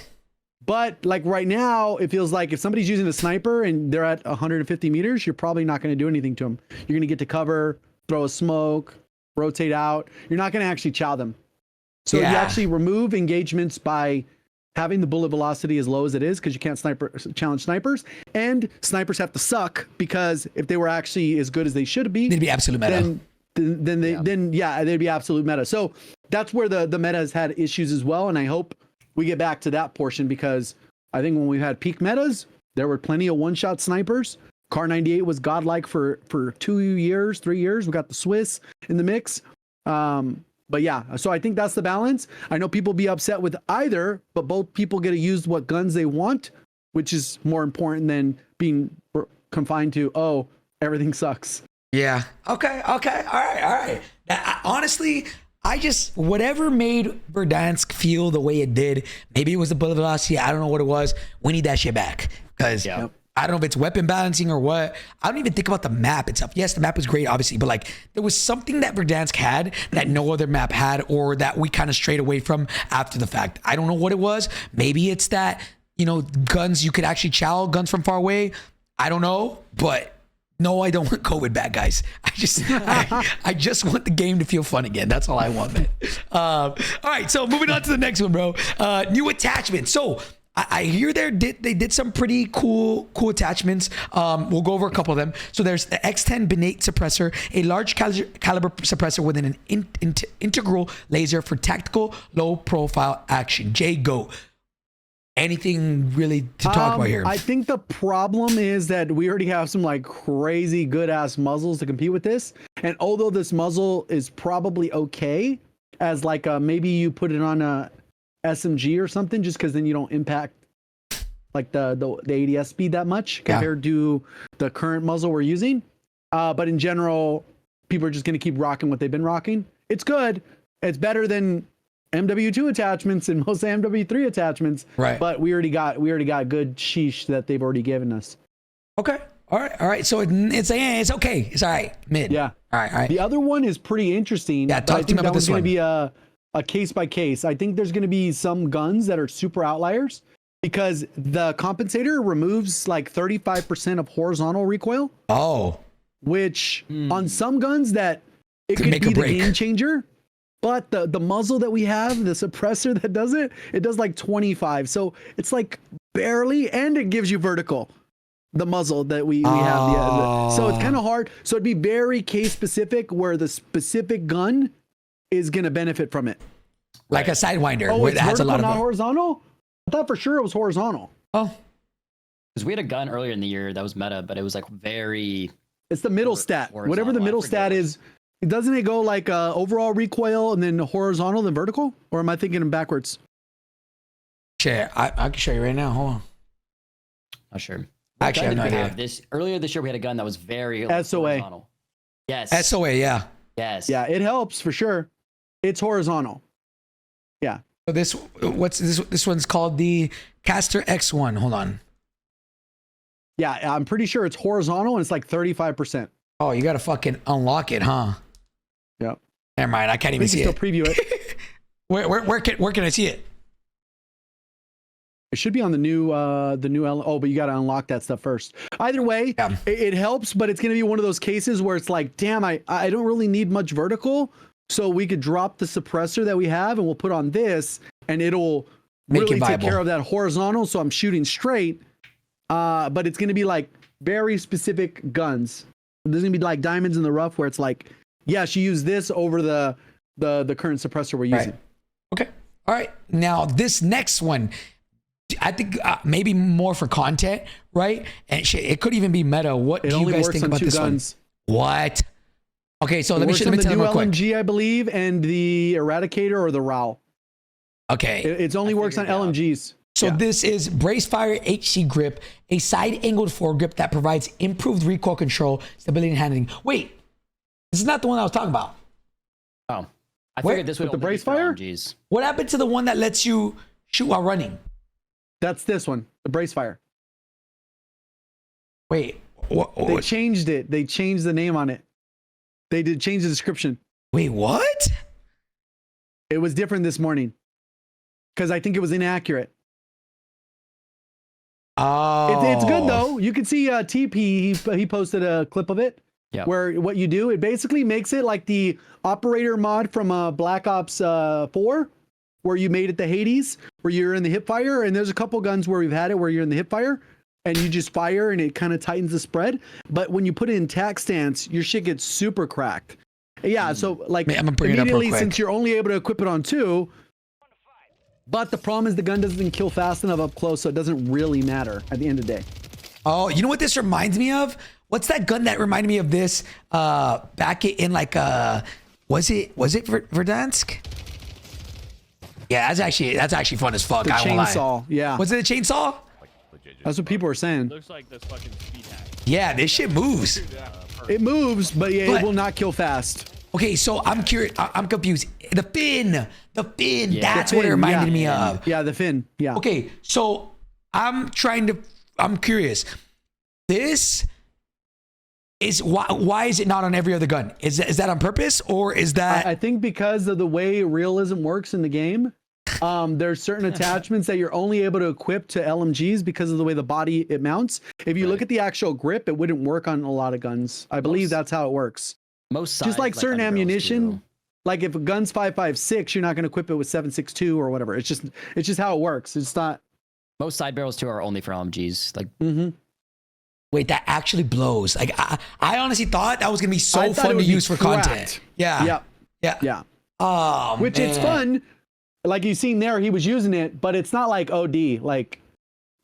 But like right now, it feels like if somebody's using a sniper and they're at 150 meters, you're probably not going to do anything to them. You're going to get to cover, throw a smoke, rotate out. You're not going to actually chow them. So you actually remove engagements by having the bullet velocity as low as it is, because you can't challenge snipers, and snipers have to suck, because if they were actually as good as they should be, They'd be absolute meta. then they'd be absolute meta. So that's where the meta has had issues as well, and I hope we get back to that portion, because I think when we had peak metas, there were plenty of one-shot snipers. Car 98 was godlike for 2 years, 3 years. We got the Swiss in the mix. But yeah, so I think that's the balance. I know people be upset with either, but both people get to use what guns they want, which is more important than being confined to, oh, everything sucks. Yeah. Okay. All right. Honestly, whatever made Verdansk feel the way it did, maybe it was the bullet velocity. I don't know what it was. We need that shit back, because I don't know if it's weapon balancing or what. I don't even think about the map itself. Yes, the map was great, obviously, but like there was something that Verdansk had that no other map had, or that we kind of strayed away from after the fact. I don't know what it was. Maybe it's that, guns, you could actually chow guns from far away. I don't know, but no, I don't want COVID back, guys. I just want the game to feel fun again. That's all I want, man. All right, so moving on to the next one, bro. New attachments. So I hear they did some pretty cool attachments. We'll go over a couple of them. So there's the X10 Binate suppressor, a large caliber suppressor with an integral laser for tactical low profile action. JGod. anything really to talk about here? I think the problem is that we already have some like crazy good ass muzzles to compete with this. And although this muzzle is probably okay as like maybe you put it on a SMG or something, just because then you don't impact like the ADS speed that much compared to the current muzzle we're using. But in general, people are just going to keep rocking what they've been rocking. It's good. It's better than MW2 attachments and most MW3 attachments. Right. But we already got good sheesh that they've already given us. Okay. All right. So it's okay. It's all right. Mid. Yeah. All right. The other one is pretty interesting. Yeah. Talk to me about this one. Going to be a case by case. I think there's going to be some guns that are super outliers because the compensator removes like 35% of horizontal recoil. Oh. Which on some guns that it could make be or the break. game changer. But the muzzle that we have, the suppressor that does it does like 25. So it's like barely, and it gives you vertical. The muzzle that we have. So it's kind of hard. So it'd be very case specific where the specific gun is going to benefit from it. Like a Sidewinder. Oh, where it's it has vertical, a lot not of horizontal? I thought for sure it was horizontal. Oh. Because we had a gun earlier in the year that was meta, but it was like very... It's the middle stat. Horizontal. Whatever the I middle forget stat what- is, doesn't it go like overall recoil and then horizontal, then vertical? Or am I thinking them backwards? Shit, I can show you right now. Hold on. Not sure. Actually, I have no idea. Earlier this year, we had a gun that was very SOA. horizontal. Yes. SOA, yeah. Yes. Yeah, it helps for sure. It's horizontal. Yeah. So this one's called the Caster X1. Hold on. Yeah, I'm pretty sure it's horizontal and it's like 35%. Oh, you gotta fucking unlock it, huh? Yep. Never mind. I can't We even can see still it. preview it. Where can I see it? It should be on the new oh, but you got to unlock that stuff first. Either way, Yeah. it helps, but it's going to be one of those cases where it's like, damn, I don't really need much vertical, so we could drop the suppressor that we have and we'll put on this and it'll Make it really take viable. care of that horizontal, so I'm shooting straight. But it's going to be like very specific guns. There's going to be like diamonds in the rough where it's like, yes, you use this over the current suppressor we're using. Right. Okay. All right. Now this next one, I think maybe more for content, right? And shit, it could even be meta. What It do you only guys works think on about two this guns. one? What? Okay, so let me Works tell on the them new real quick. LMG, I believe, and the Eradicator or the RAL. Okay. It's only works on figured it out. LMGs. So Yeah. this is Brace Fire HC Grip, a side-angled foregrip that provides improved recoil control, stability, and handling. Wait, this is not the one I was talking about. Oh. I Where- figured this would with the only be brace for fire? LMGs. What happened to the one that lets you shoot while running? That's this one, the Brace Fire. Wait, They changed it. They changed the name on it. They did change the description. wait, what? It was different this morning because I think it was inaccurate. Oh, It's good though. You can see TP. He posted a clip of it. Yeah. Where what you do, it basically makes it like the operator mod from Black Ops 4, where you made it the Hades, where you're in the hip fire. And there's a couple guns where we've had it where you're in the hip fire and you just fire and it kind of tightens the spread. But when you put it in tac stance, your shit gets super cracked. Yeah, so like Man, I'm gonna bring it up real immediately, quick. since you're only able to equip it on 2, but the problem is the gun doesn't kill fast enough up close, so it doesn't really matter at the end of the day. Oh, you know what this reminds me of? What's that gun that reminded me of this? Back in like was it Verdansk? Yeah, that's actually fun as fuck. The I won't lie. chainsaw, yeah. Was it a chainsaw? That's what people are saying. Looks like this fucking speed hack. Yeah, this shit moves. It moves, but yeah, But- it will not kill fast. Okay, so I'm curious. I'm confused. The fin. Yeah. That's The what it fin, reminded yeah. me of. Yeah, the fin. Yeah. Okay, so I'm curious. This is why is it not on every other gun? Is that on purpose, or is that I think because of the way realism works in the game, there's certain attachments that you're only able to equip to LMGs because of the way the body it mounts. If you look at the actual grip, it wouldn't work on a lot of guns. I believe that's how it works. Most Just sides, like certain underbarrels ammunition, too. like if a gun's 5.56, you're not going to equip it with 7.62 or whatever. It's just how it works. It's not. Most side barrels too are only for LMGs. Like wait, that actually blows. Like I honestly thought that was gonna be I so thought it fun to would be use for cracked. content. Yeah. Yeah. Yeah. Yeah. Oh, Which it's man. fun, like you've seen there, he was using it, but it's not like OD. Like,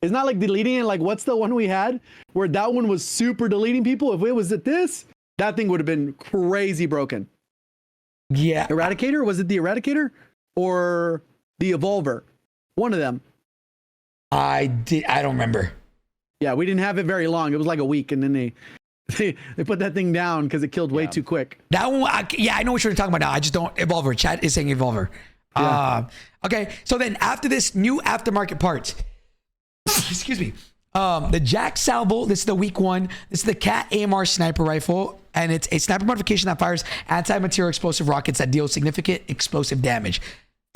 it's not like deleting it. Like, what's the one we had where that one was super deleting people? If it was at this, that thing would have been crazy broken. Yeah. Eradicator? Was it the Eradicator or the Evolver? One of them. I don't remember. Yeah, we didn't have it very long. It was like a week, and then they put that thing down because it killed way too quick. That one, I know what you're talking about now. I just don't. Evolver. Chat is saying Evolver. Yeah. Okay, so then after this, new aftermarket parts. Excuse me. The Jack Salvo. This is the week one. This is the Cat AMR sniper rifle, and it's a sniper modification that fires anti-material explosive rockets that deal significant explosive damage.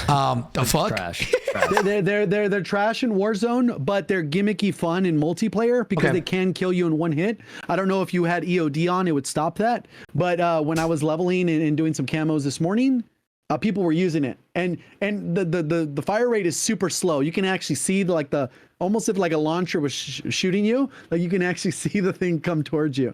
The fuck? Trash. They're trash in Warzone, but they're gimmicky fun in multiplayer because they can kill you in one hit. I don't know if you had EOD on, it would stop that. But when I was leveling and doing some camos this morning, people were using it, and the fire rate is super slow. You can actually see the almost if like a launcher was shooting you, like you can actually see the thing come towards you.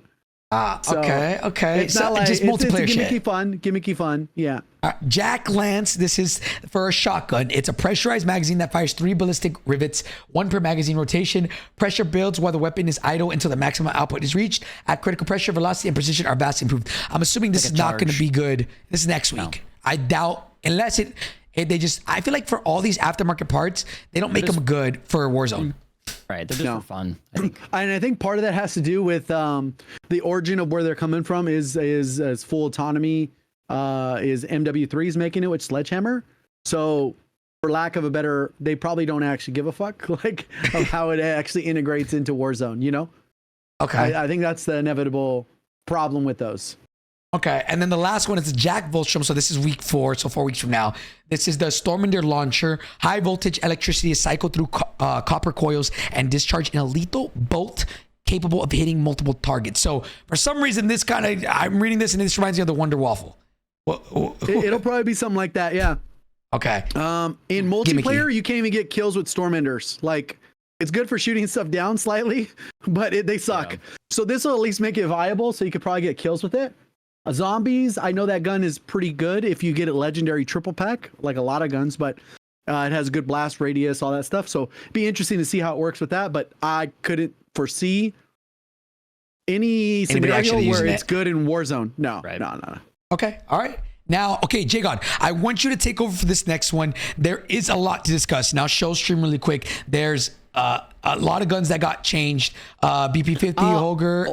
Okay. It's not like just multiplayer it's shit. Gimmicky fun. Yeah. Jack Lance. This is for a shotgun. It's a pressurized magazine that fires 3 ballistic rivets, 1 per magazine rotation. Pressure builds while the weapon is idle until the maximum output is reached. At critical pressure, velocity and precision are vastly improved. I'm assuming this is not going to be good. This is next week. I doubt, unless they just. I feel like for all these aftermarket parts, they don't make them good for Warzone. Right, they're just for fun, I think. And I think part of that has to do with the origin of where they're coming from is full autonomy. Is MW3's making it with Sledgehammer? So, for lack of a better, they probably don't actually give a fuck like of how it actually integrates into Warzone. You know? Okay. I think that's the inevitable problem with those. Okay, and then the last one is the Jack Volstrom. So this is week 4, so 4 weeks from now. This is the Storminder launcher. High voltage electricity is cycled through copper coils and discharged in a lethal bolt capable of hitting multiple targets. So for some reason, I'm reading this and this reminds me of the Wonder Waffle. It'll probably be something like that, yeah. Okay. In multiplayer, you can't even get kills with Stormenders. Like, it's good for shooting stuff down slightly, but they suck. Yeah. So this will at least make it viable, so you could probably get kills with it. Zombies, I know that gun is pretty good if you get a legendary triple pack, like a lot of guns, but it has a good blast radius, all that stuff. So it'd be interesting to see how it works with that, but I couldn't foresee any scenario where it's good in Warzone. No. Okay. All right. Now, okay, JGod, I want you to take over for this next one. There is a lot to discuss. Now, show stream really quick. There's a lot of guns that got changed. BP-50, Holger.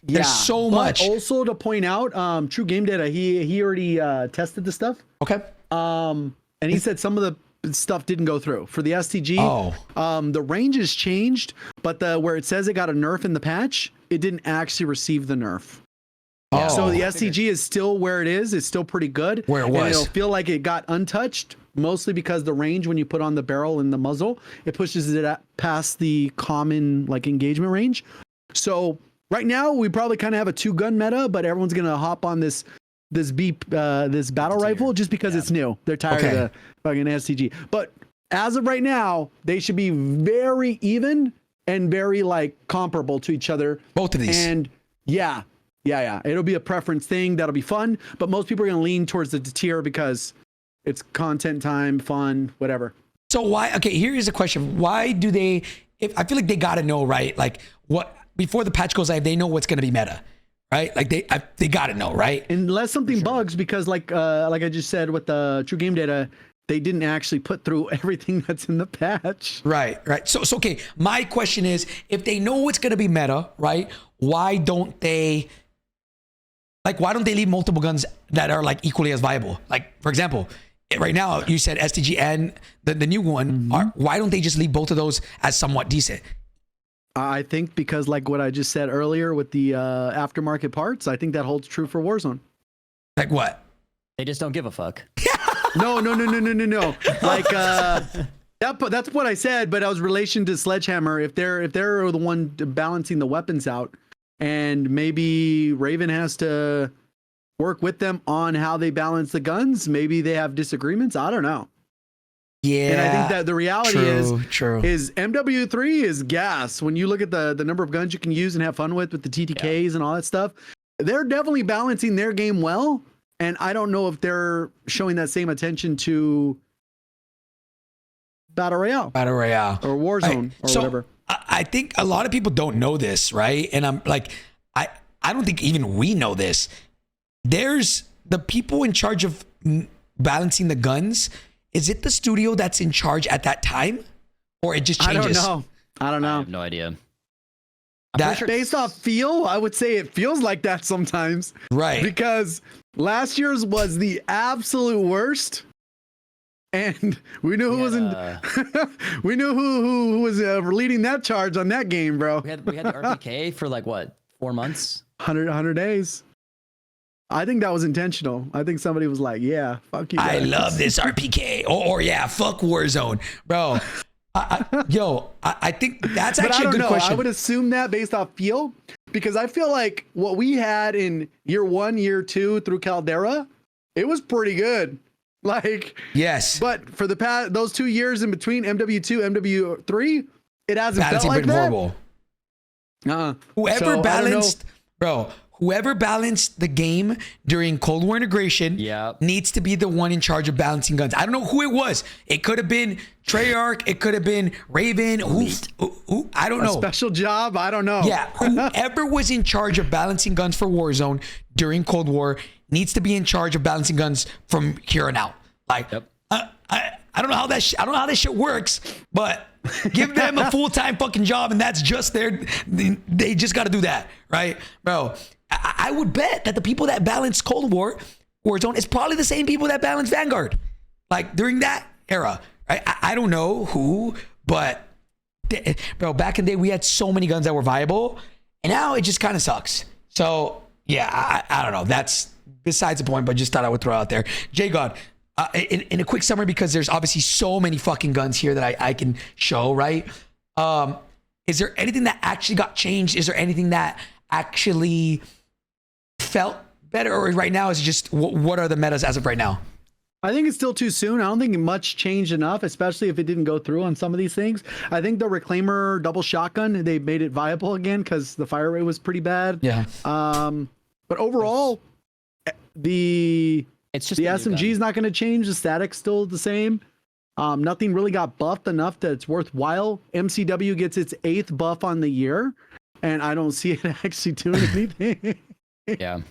There's so much. Also to point out, True Game Data, he already tested the stuff. Okay. And he said some of the stuff didn't go through for the STG. The range has changed, but where it says it got a nerf in the patch, it didn't actually receive the nerf. So the STG is still where it is. It's still pretty good. Where it was. And it'll feel like it got untouched, mostly because the range, when you put on the barrel and the muzzle, it pushes it past the common engagement range. So right now, we probably kind of have a 2-gun meta, but everyone's gonna hop on this battle rifle just because it's new. They're tired of the fucking STG. But as of right now, they should be very even and very comparable to each other. Both of these. And yeah. It'll be a preference thing. That'll be fun. But most people are gonna lean towards the tier because it's content time, fun, whatever. So why? Okay, here is a question. Why do they? I feel like they gotta know, right? Like what? Before the patch goes live, they know what's going to be meta, right? Like they got to know, right? Unless something bugs, because like I just said with the True Game Data, they didn't actually put through everything that's in the patch. Right. So okay. My question is, if they know what's going to be meta, right? Why don't they leave multiple guns that are equally as viable? Like for example, right now you said STG and the new one. Why don't they just leave both of those as somewhat decent? I think because like what I just said earlier with the aftermarket parts, I think that holds true for Warzone. Like what? They just don't give a fuck. No. Like that's what I said, but I was relation to Sledgehammer. If they're the one balancing the weapons out, and maybe Raven has to work with them on how they balance the guns. Maybe they have disagreements. I don't know. Yeah, and I think that the reality is true. MW3 is gas. When you look at the number of guns you can use and have fun with the TTKs and all that stuff, they're definitely balancing their game well. And I don't know if they're showing that same attention to Battle Royale or Warzone or whatever. I think a lot of people don't know this, right? And I'm like, I don't think even we know this. There's the people in charge of balancing the guns. Is it the studio that's in charge at that time, or it just changes? I don't know. I have no idea. That based off feel, I would say it feels like that sometimes. Right. Because last year's was the absolute worst. And we knew who was we knew who was leading that charge on that game, bro. We had the RPK for like what, 4 months? 100 days. I think that was intentional. I think somebody was like, yeah, fuck you guys. I love this RPK. Or yeah, fuck Warzone. Bro, I think that's actually a good question. I would assume that based off feel, because I feel like what we had in year 1, year 2 through Caldera, it was pretty good. Like, yes, but for the past those 2 years in between MW2, MW3, it hasn't felt balancing like been that. Horrible. Whoever balanced the game during Cold War integration needs to be the one in charge of balancing guns. I don't know who it was. It could have been Treyarch. It could have been Raven. Who I don't know. Special job. I don't know. Yeah, whoever was in charge of balancing guns for Warzone during Cold War needs to be in charge of balancing guns from here on out. Like, I don't know how that shit works, but give them a full-time fucking job, and that's just they just got to do that, right, bro? I would bet that the people that balance Cold War Warzone is probably the same people that balance Vanguard, like during that era, right? I don't know who, but bro, back in the day we had so many guns that were viable, and now it just kind of sucks. So yeah, I don't know. That's besides the point, but just thought I would throw out there. JGod, in a quick summary, because there's obviously so many fucking guns here that I can show, right? Is there anything that actually got changed? Is there anything that actually felt better, or right now is it just what are the metas as of right now? I think it's still too soon. I don't think much changed enough, especially if it didn't go through on some of these things. I think the Reclaimer double shotgun, they made it viable again because the fire rate was pretty bad. Yeah. But overall, the SMG is not going to change. The static's still the same. Nothing really got buffed enough that it's worthwhile. MCW gets its 8th buff on the year, and I don't see it actually doing anything. Yeah.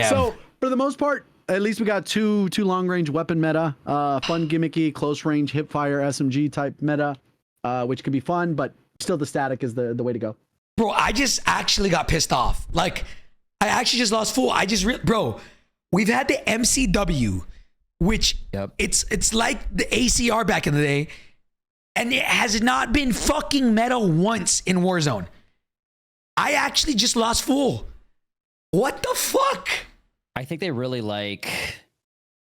So for the most part, at least we got two long-range weapon meta, fun gimmicky close range hip fire SMG type meta, which can be fun, but still the static is the way to go. Bro, I just actually got pissed off. Like, I actually just lost full. Bro, we've had the MCW, which it's like the ACR back in the day, and it has not been fucking meta once in Warzone. I actually just lost full. What the fuck? I think they really like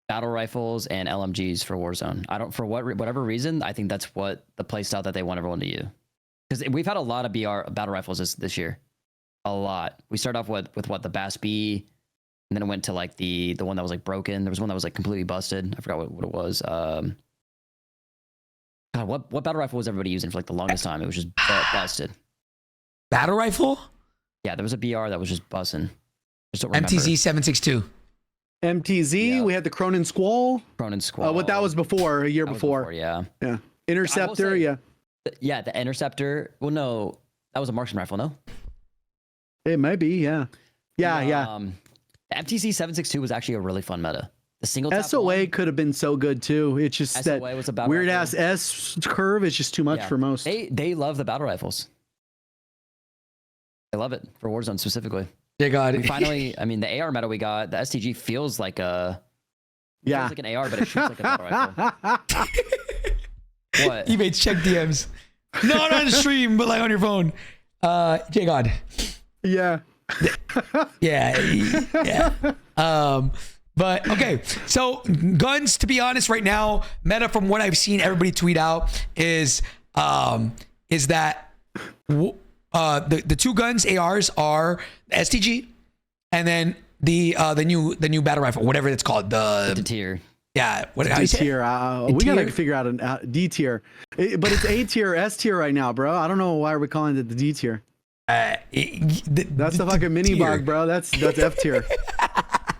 battle rifles and LMGs for Warzone. For whatever reason, I think that's what the playstyle that they want everyone to use. Because we've had a lot of battle rifles this year. A lot. We started off with what, the Bass B, and then it went to like the one that was like broken. There was one that was like completely busted. I forgot what it was. God, what battle rifle was everybody using for like the longest time? It was just busted. Battle rifle? Yeah, there was a BR that was just busting. MTZ 762. MTZ, we had the Cronin Squall. What that was before, a year before. Yeah. Interceptor, Yeah, the Interceptor. Well, no, that was a marksman rifle, no? It might be, yeah. The MTZ 762 was actually a really fun meta. The single tap SOA could have been so good too. It's just SOA that was a weird ass S curve is just too much for most. They love the battle rifles. They love it for Warzone specifically. JGod. We finally, the AR meta we got, the STG feels like feels like an AR, but it shoots like a battle rifle. What? Ebatez, check DMs. Not on stream, but like on your phone. JGod. Yeah. Yeah. But okay, so guns, to be honest, right now, meta from what I've seen everybody tweet out is that the two guns ARs are the STG and then the new battle rifle, whatever it's called, the tier. Yeah, what D tier? We gotta figure out a D tier, but it's A tier, S tier right now, bro. I don't know why we're calling it the D tier. That's the fucking mini bug, bro. That's F tier.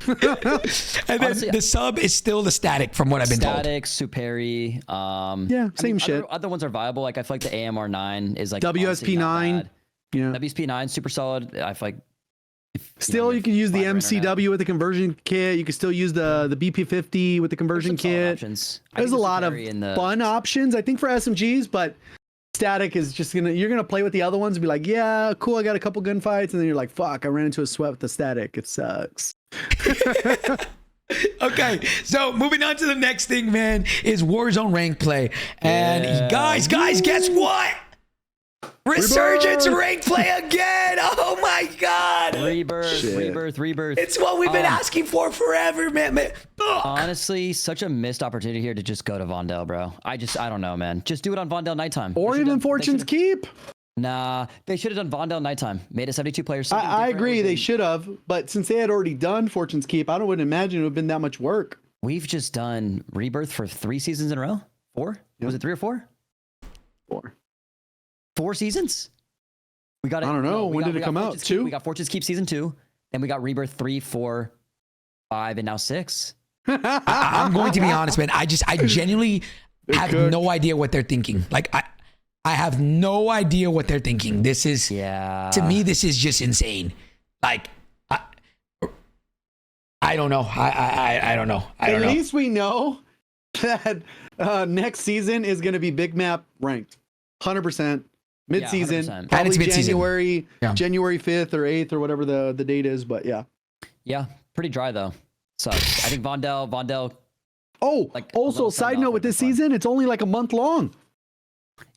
And then Honestly, the sub is still the static from what I've been told. Static, Superi. Yeah, same shit. Other ones are viable. Like I feel like the AMR9 is like WSP9. Yeah. WSP9 super solid. I feel like Still, you can use the MCW with the conversion kit. You can still use the BP50 with the conversion kit. There's a lot of fun options, I think, for SMGs, but static is just you're gonna play with the other ones and be like, yeah, cool, I got a couple gunfights, and then you're like, fuck, I ran into a sweat with the static. It sucks. Okay, so moving on to the next thing, man, is Warzone rank play. And guys, guess what? Resurgence rank play again. Oh my god. Rebirth. It's what we've been asking for forever, man. Honestly, such a missed opportunity here to just go to Vondel, bro. I don't know, man. Just do it on Vondel nighttime. Or even Fortune's Keep. Nah, they should have done Vondel nighttime. Made it 72 players. I agree, they should have. But since they had already done Fortune's Keep, I wouldn't imagine it would have been that much work. We've just done Rebirth for 3 seasons in a row. 4? Yep. Was it 3 or 4? 4 seasons? We got it. I don't know. When did it come out? 2? We got Fortune's Keep season 2. Then we got Rebirth 3, 4, 5, and now 6. I'm going to be honest, man. I genuinely have no idea what they're thinking. Like I have no idea what they're thinking. This is to me, this is just insane. Like I don't know. I don't know. At least we know that next season is going to be big map ranked, 100%. Mid-season, probably January 5th or 8th or whatever the date is, but yeah, pretty dry though. Sucks. I think Vondel. Oh, like also side note with this season, it's only like a month long.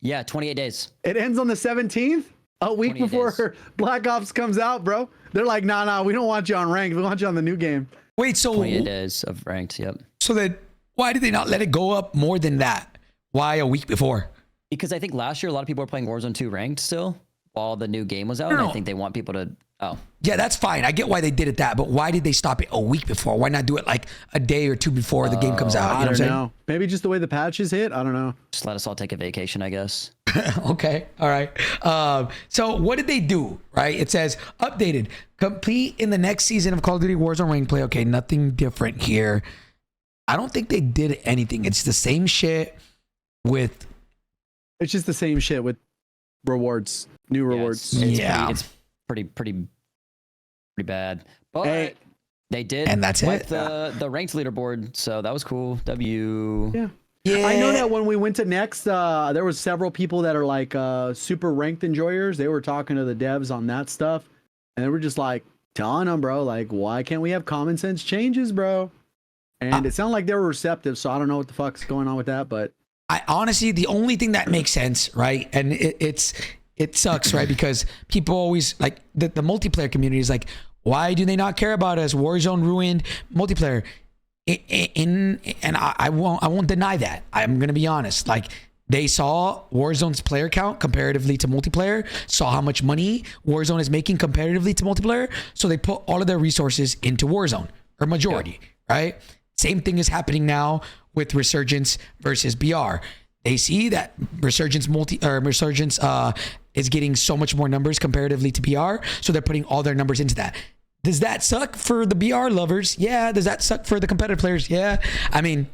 Yeah, 28 days. It ends on the 17th, a week before Black Ops comes out, bro. They're like, nah, we don't want you on ranked. We want you on the new game. Wait, so 28 days of ranked. Yep. So then, why did they not let it go up more than that? Why a week before? Because I think last year a lot of people were playing Warzone 2 ranked still while the new game was out. And I think they want people to. Oh. Yeah, that's fine. I get why they did it that, but why did they stop it a week before? Why not do it like a day or 2 before the game comes out? I don't know. Maybe just the way the patches hit. I don't know. Just let us all take a vacation, I guess. Okay. All right. So what did they do? Right. It says updated, complete in the next season of Call of Duty Warzone rank play. Okay. Nothing different here. I don't think they did anything. It's the same shit with. It's just the same shit with rewards, new rewards. It's pretty bad. But they did, and that's it. The ranked leaderboard, so that was cool. Yeah. I know that when we went to Next, there was several people that are like super ranked enjoyers. They were talking to the devs on that stuff, and they were just like telling them, bro, like, why can't we have common sense changes, bro? And it sounded like they were receptive. So I don't know what the fuck's going on with that, but. I honestly, the only thing that makes sense, right? And it sucks, right? Because people always like the multiplayer community is like, why do they not care about us? Warzone ruined multiplayer. And I won't deny that. I'm gonna be honest. Like they saw Warzone's player count comparatively to multiplayer, saw how much money Warzone is making comparatively to multiplayer, so they put all of their resources into Warzone, or majority, right? Same thing is happening now with Resurgence versus BR. They see that Resurgence is getting so much more numbers comparatively to BR, so they're putting all their numbers into that. Does that suck for the BR lovers? Yeah. Does that suck for the competitive players? Yeah. I mean,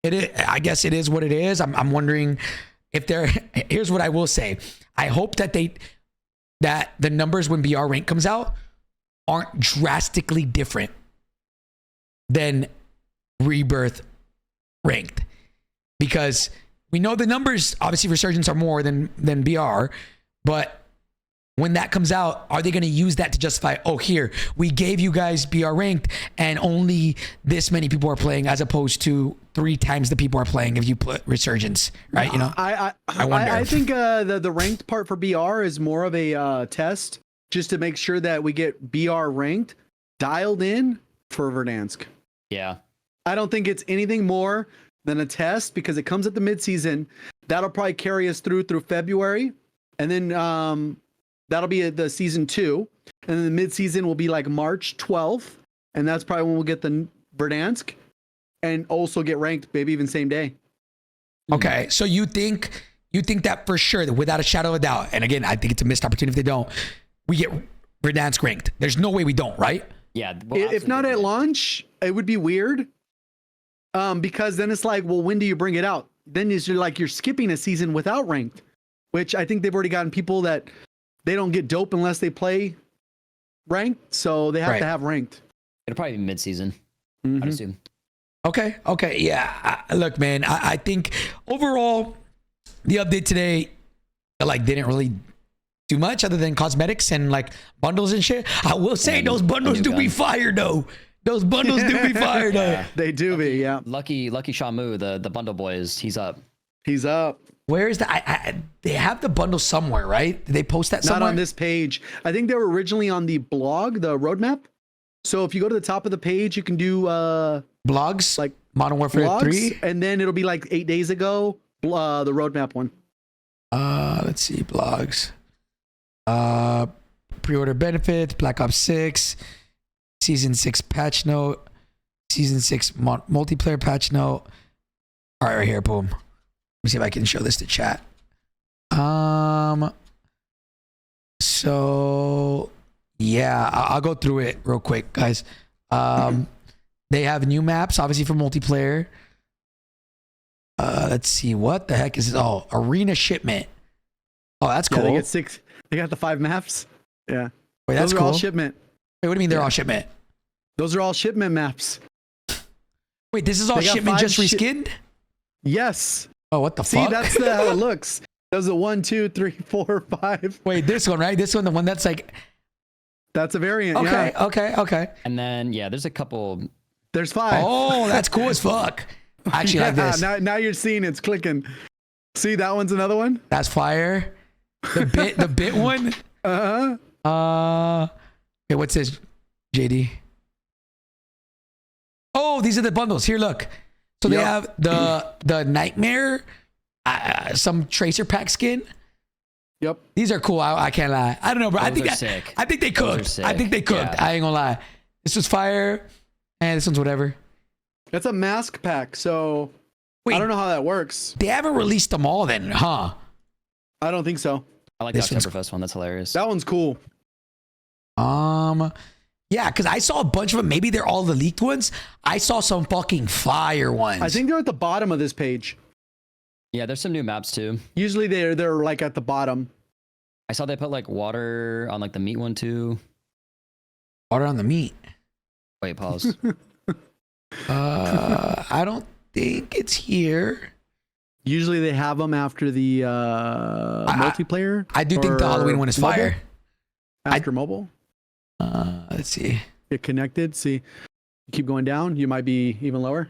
I guess it is what it is. I'm wondering if here's what I will say. I hope that the numbers when BR rank comes out aren't drastically different than Rebirth ranked, because we know the numbers obviously Resurgence are more than BR, but when that comes out, are they going to use that to justify, oh, here, we gave you guys BR ranked and only this many people are playing as opposed to 3 times the people are playing if you put Resurgence, right? You know, I wonder. I think the ranked part for BR is more of a test just to make sure that we get BR ranked dialed in for Verdansk. Yeah. I don't think it's anything more than a test because it comes at the midseason. That'll probably carry us through February. And then that'll be the season 2. And then the midseason will be like March 12th. And that's probably when we'll get the Verdansk and also get ranked, maybe even same day. Okay. So you think that for sure, that without a shadow of a doubt, and again, I think it's a missed opportunity if they don't, we get Verdansk ranked. There's no way we don't, right? Yeah. We'll If absolutely not do at it. launch, it would be weird. Because then it's like, well, when do you bring it out? Then you're skipping a season without ranked, which I think they've already gotten people that they don't get dope unless they play ranked, so they have to have ranked. It'll probably be mid-season, I'd assume. Okay. Yeah. Look, man, I think overall the update today like didn't really do much other than cosmetics and like bundles and shit. I will say those bundles do be fire though. Those bundles do be fire though. Yeah. They do be, yeah. Lucky Shamu, the bundle boy he's up. He's up. Where is the? They have the bundle somewhere, right? Did they post that somewhere? Not on this page. I think they were originally on the blog, the roadmap. So if you go to the top of the page, you can do blogs, like Modern Warfare blogs, 3, and then it'll be like 8 days ago, the roadmap one. Let's see, blogs. Pre-order benefits, Black Ops 6, Season 6 patch note, Season 6 multiplayer patch note. All right, right here, boom. Let me see if I can show this to chat. So yeah, I'll go through it real quick, guys. They have new maps, obviously for multiplayer. Let's see, what the heck is this? Oh, arena shipment. Oh, that's cool. Yeah, they get 6. They got the 5 maps. Yeah. Wait, that's Those are cool. all shipment. Wait, what do you mean they're all shipment? Those are all shipment maps. Wait, this is all They got shipment 5 just reskinned? Yes. Oh, what the See, fuck? that's how it looks. Those are 1, 2, 3, 4, 5. Wait, this one, right? This one, the one that's like. That's a variant. Okay, yeah. okay. And then there's a couple. There's 5. Oh, that's cool as fuck. I actually like this. Now you're seeing it's clicking. See, that one's another one. That's fire. The bit one. Okay, what's this, JD? Oh, these are the bundles. Here, look. So they have the Nightmare, some Tracer pack skin. Yep. These are cool. I can't lie. I don't know, bro. I think they cooked. I think they cooked. Yeah. I ain't gonna lie. This was fire, and this one's whatever. That's a mask pack. So Wait, I don't know how that works. They haven't released them all, then, huh? I don't think so. I like the This one's- Oktoberfest one. That's hilarious. That one's cool. Yeah, because I saw a bunch of them. Maybe they're all the leaked ones. I saw some fucking fire ones. I think they're at the bottom of this page. Yeah, there's some new maps too. Usually they're like at the bottom. I saw they put like water on like the meat one too. Water on the meat. Wait, pause. I don't think it's here. Usually they have them after the multiplayer. I do think the Halloween one is mobile? fire. After mobile. Let's see. Get connected. See, keep going down. You might be even lower.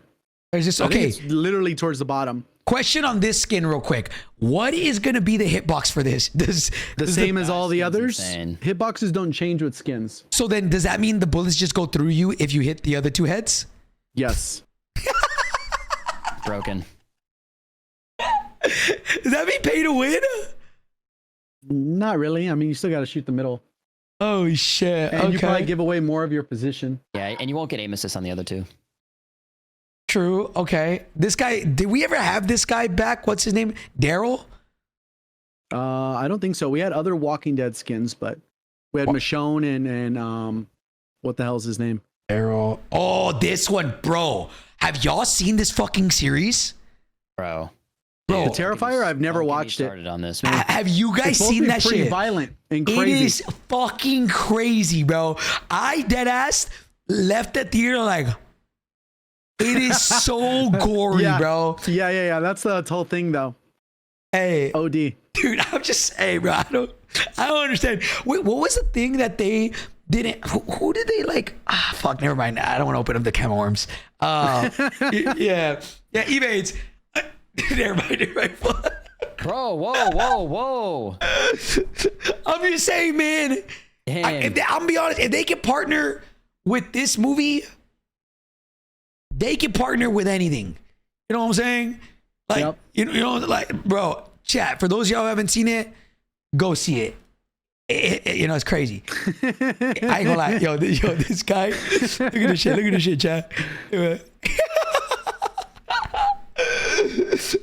There's this. I think Okay. it's literally towards the bottom. Question on this skin, real quick. What is going to be the hitbox for this? The same as all the skin's others. insane. Hitboxes don't change with skins. So then, does that mean the bullets just go through you if you hit the other 2 heads? Yes. Broken. Does that mean pay to win? Not really. I mean, you still got to shoot the middle. Oh shit! And you probably give away more of your position. Yeah, and you won't get aim assist on the other two. True. Okay. This guy. Did we ever have this guy back? What's his name? Daryl. I don't think so. We had other Walking Dead skins, but we had Michonne and what the hell's his name? Daryl. Oh, this one, bro. Have y'all seen this fucking series? Bro. Bro, The Terrifier. I've never watched it. Started on this, man. Have you guys It's supposed to seen be that pretty shit? violent and It crazy. is fucking crazy, bro. I deadass left the theater like, it is so gory, Yeah. bro. Yeah. That's the whole thing, though. Hey, OD. dude, I'm just saying, bro. I don't understand. Wait, what was the thing that they didn't? Who did they like? Fuck, never mind. I don't want to open up the can of worms. Yeah, Ebatez. Never mind. Bro, whoa. I'm just saying, man. Damn. I'm be honest. If they can partner with this movie, they can partner with anything. You know what I'm saying? Like, Yep. you know, like, bro. Chat. For those of y'all who haven't seen it, go see it. You know, it's crazy. I ain't gonna lie. Yo, this guy. Look at this shit, chat.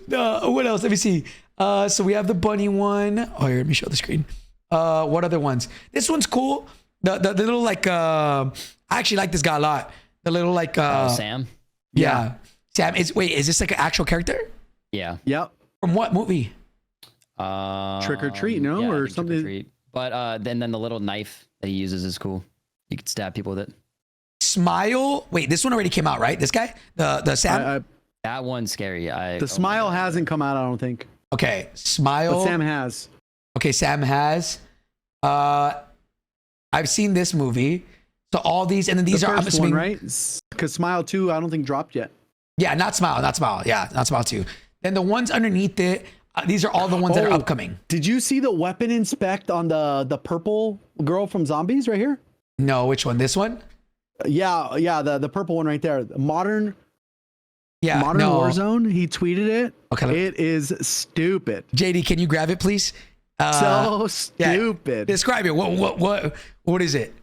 No, what else? Let me see. So we have the bunny one. Oh, here, let me show the screen. What other ones? This one's cool. The little like I actually like this guy a lot. The little like Sam. Yeah. Sam is is this like an actual character? Yeah. Yep. From what movie? Trick or Treat, no, yeah, I or think Trick something. Treat. But then the little knife that he uses is cool. You can stab people with it. Smile. Wait, this one already came out, right? This guy, the Sam. That one's scary. The Smile hasn't come out, I don't think. Okay, Smile. But Sam has. Okay, Sam has. I've seen this movie. So all these, and then these the are, I'm first assuming, one, right? Because Smile 2, I don't think dropped yet. Yeah, not Smile. Yeah, not Smile 2. Then the ones underneath it, these are all the ones that are upcoming. Did you see the weapon inspect on the purple girl from Zombies right here? No, which one? This one? Yeah, the purple one right there. Modern Yeah, Modern no. Warzone. He tweeted it. Okay. It is stupid. JD, can you grab it, please? So stupid. Describe it. What is it?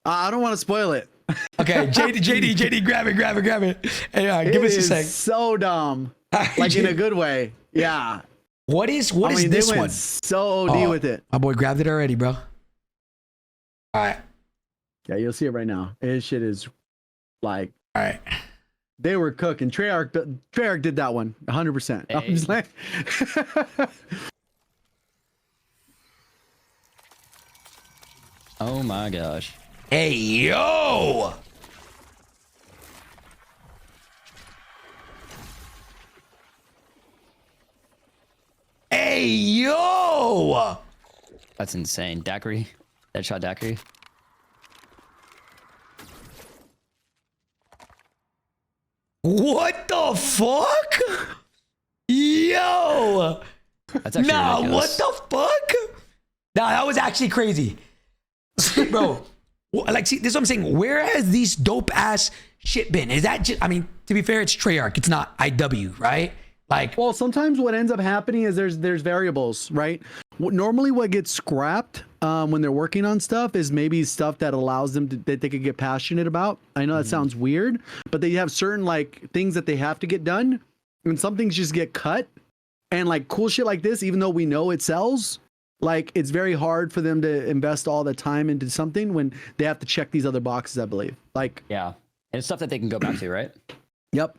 I don't want to spoil it. Okay, JD, grab it. Hey, give us a sec. So dumb, like in a good way. Yeah. What is they this went one? So OD with it. My boy grabbed it already, bro. All right. Yeah, you'll see it right now. His shit is like. All right. They were cooking. Treyarch did that one 100%. Hey. I'm just like. Oh my gosh. Hey, yo! Hey, yo! That's insane. Daiquiri. Deadshot Daiquiri. What the fuck? Yo! That's actually Nah, ridiculous. what the fuck? Nah, that was actually crazy. Bro, like, see, this is what I'm saying. Where has these dope ass shit been? Is that just, I mean, to be fair, it's Treyarch. It's not IW, right? Like, Well, sometimes what ends up happening is there's variables, right? Normally, what gets scrapped when they're working on stuff is maybe stuff that allows them that they could get passionate about. I know that sounds weird, but they have certain like things that they have to get done, and some things just get cut. And like cool shit like this, even though we know it sells, like it's very hard for them to invest all the time into something when they have to check these other boxes, I believe. Like, Yeah. And it's stuff that they can go back to, right? yep.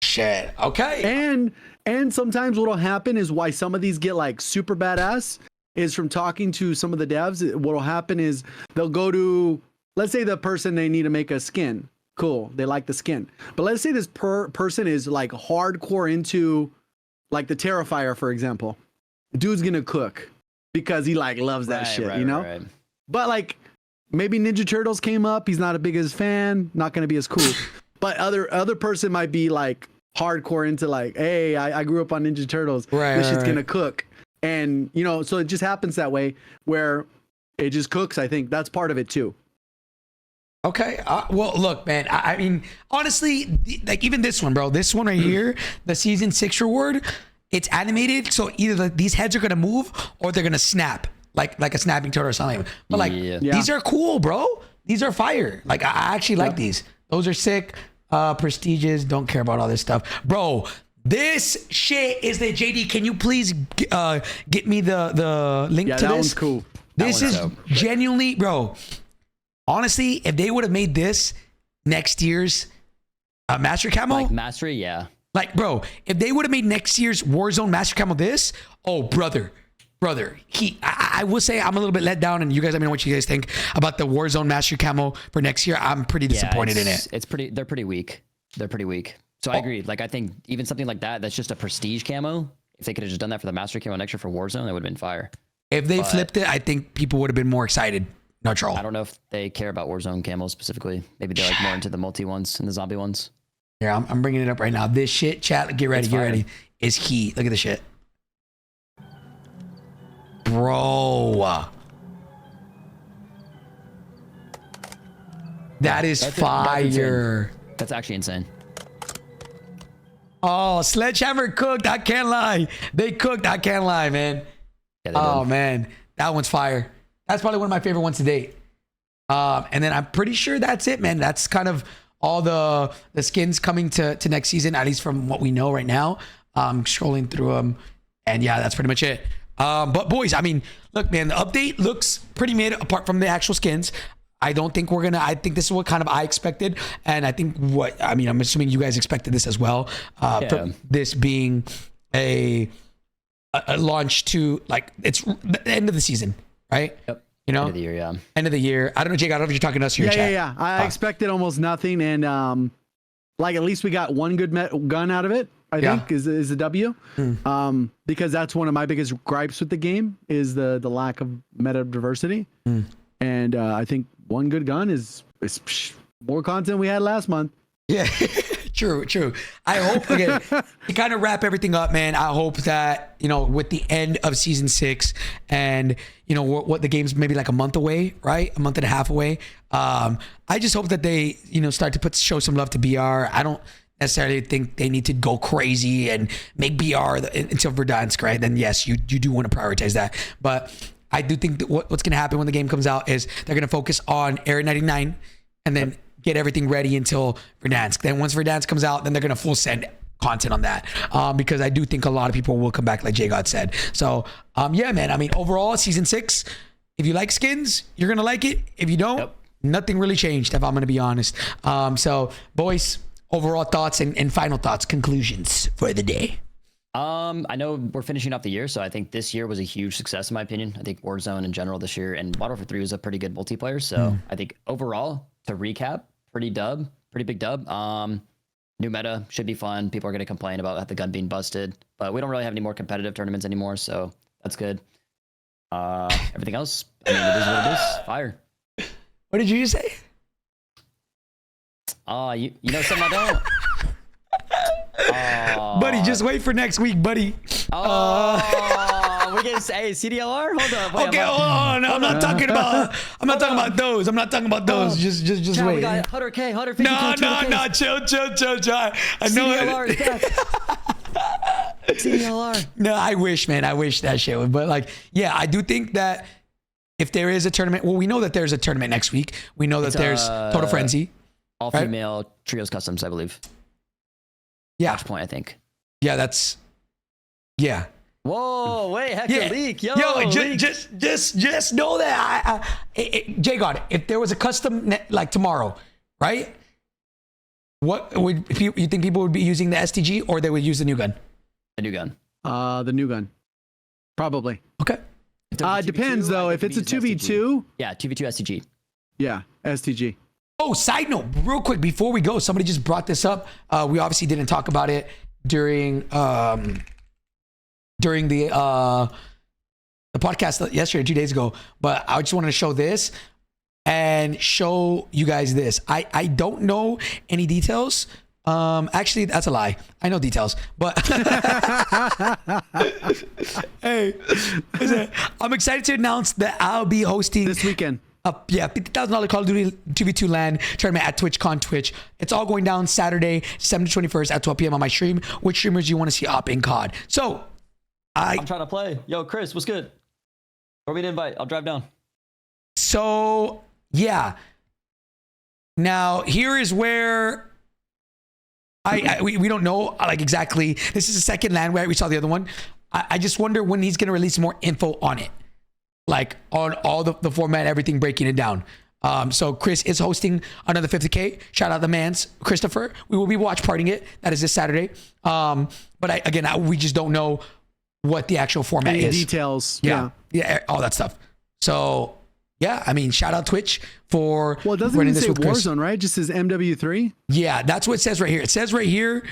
shit. Okay. And sometimes what'll happen is why some of these get like super badass is from talking to some of the devs. What'll happen is they'll go to, let's say the person they need to make a skin. Cool. They like the skin. But let's say this person is like hardcore into like the Terrifier, for example. Dude's gonna cook because he like loves that shit, you know? Right. But like maybe Ninja Turtles came up. He's not a biggest fan. Not gonna be as cool. But other person might be like hardcore into like, hey, I grew up on Ninja Turtles. Right, This shit's right. gonna cook. And you know, so it just happens that way where it just cooks. I think that's part of it too. Okay. Well, look, man. I mean, honestly, like even this one, bro. This one right here, the season 6 reward. It's animated, so either these heads are gonna move or they're gonna snap, like a snapping turtle or something. But like, Yeah. these are cool, bro. These are fire. Like, I actually like these. Those are sick. Prestigious. Don't care about all this stuff, bro. This shit is the JD. Can you please get me the link Yeah, to that this? one's cool. This one's is dope. genuinely, bro. Honestly, if they would have made this next year's Master Camo, Like Mastery, yeah. like, bro, if they would have made next year's Warzone Master Camo this, oh, brother, I will say I'm a little bit let down, and you guys let me know what you guys think about the Warzone Master Camo for next year. I'm pretty disappointed in it. It's pretty. They're pretty weak. So I agree. Like I think even something like that, that's just a prestige camo. If they could have just done that for the Master Camo next year for Warzone, that would have been fire. If they flipped it, I think people would have been more excited. No troll. I don't know if they care about Warzone camos specifically. Maybe they're like more into the multi ones and the zombie ones. Here, I'm bringing it up right now. This shit, chat, get ready, It's get fire. ready. Is heat. Look at this shit. Bro. That is That's fire. That's actually insane. Oh, Sledgehammer cooked. I can't lie. They cooked. I can't lie, man. Yeah, they Oh, did. man. That one's fire. That's probably one of my favorite ones to date. And then I'm pretty sure that's it, man. That's kind of all the skins coming to next season, at least from what we know right now. Scrolling through them. And yeah, that's pretty much it. But boys, I mean, look, man, the update looks pretty mid apart from the actual skins. I don't think I think this is what kind of I expected. And I think I'm assuming you guys expected this as well. For this being a launch to like, it's the end of the season, right? Yep. You know, End of the year, yeah. End of the year. I don't know, JGod, I don't know if you're talking to us or your chat. Yeah. I expected almost nothing. And like, at least we got one good gun out of it. I think is a W, because that's one of my biggest gripes with the game is the lack of meta diversity, and I think one good gun is more content we had last month. Yeah, true. I hope, again, to kind of wrap everything up, man, I hope that, with the end of season 6 and, what the game's maybe like a month away, right? A month and a half away. I just hope that they, start to show some love to BR. I don't necessarily think they need to go crazy and make BR until Verdansk, right? Then yes, you do want to prioritize that. But I do think that what's going to happen when the game comes out is they're going to focus on Area 99 and then get everything ready until Verdansk. Then once Verdansk comes out, then they're going to full send content on that, because I do think a lot of people will come back, like JGod said. So yeah, man, I mean, overall season 6, if you like skins, you're going to like it. If you don't, nothing really changed, if I'm going to be honest. So boys, overall thoughts and final thoughts, conclusions for the day. I know we're finishing off the year, so I think this year was a huge success in my opinion. I think Warzone in general this year and Modern Warfare 3 was a pretty good multiplayer. So I think overall, to recap, pretty big dub. New meta should be fun. People are going to complain about the gun being busted, but we don't really have any more competitive tournaments anymore, so that's good. Everything else, I mean, it is what it is. Fire. What did you just say? You know something I don't? Buddy, just wait for next week, buddy. We can say CDLR. Hold up. Wait, okay, hold on. I'm not talking about. I'm not talking about those. I'm not talking about those. Just John, wait. We got 100K, 150K. No. Chill. I know CDLR is back. CDLR. No, I wish, man. I wish that shit would. But like, yeah, I do think that if there is a tournament, well, we know that there's a tournament next week. We know that there's Total Frenzy. All female trios customs, I believe. Yeah. Match point, I think. Yeah, that's. Yeah. Whoa! Wait, heck, leak, yo, leak. Just know that JGod, if there was a custom like tomorrow, right? What would you think people would be using the STG or they would use the new gun? The new gun. The new gun, probably. Okay. It depends though. If it's a 2v2, yeah, 2v2 STG. Yeah, STG. Oh, side note, real quick before we go, somebody just brought this up. We obviously didn't talk about it during the podcast yesterday, 2 days ago, but I just wanted to show this and show you guys this. I don't know any details. Actually, that's a lie. I know details, but hey, I'm excited to announce that I'll be hosting this weekend. $50,000 Call of Duty 2v2 LAN tournament at TwitchCon Twitch. It's all going down Saturday, 7th to 21st at 12 p.m. on my stream. Which streamers do you want to see up in COD? So, I'm trying to play. Yo, Chris, what's good? Throw me an invite. I'll drive down. So, yeah. Now, here is where we don't know like exactly. This is the second LAN where we saw the other one. I just wonder when he's going to release more info on it. Like on all the format, everything, breaking it down. So Chris is hosting another 50K. Shout out the mans, Christopher. We will be watch partying it. That is this Saturday. But we just don't know what the actual format is. Details. Yeah, all that stuff. So yeah, I mean, shout out Twitch for it doesn't even say Warzone, right? It just says MW3. Yeah, that's what it says right here. It says right here,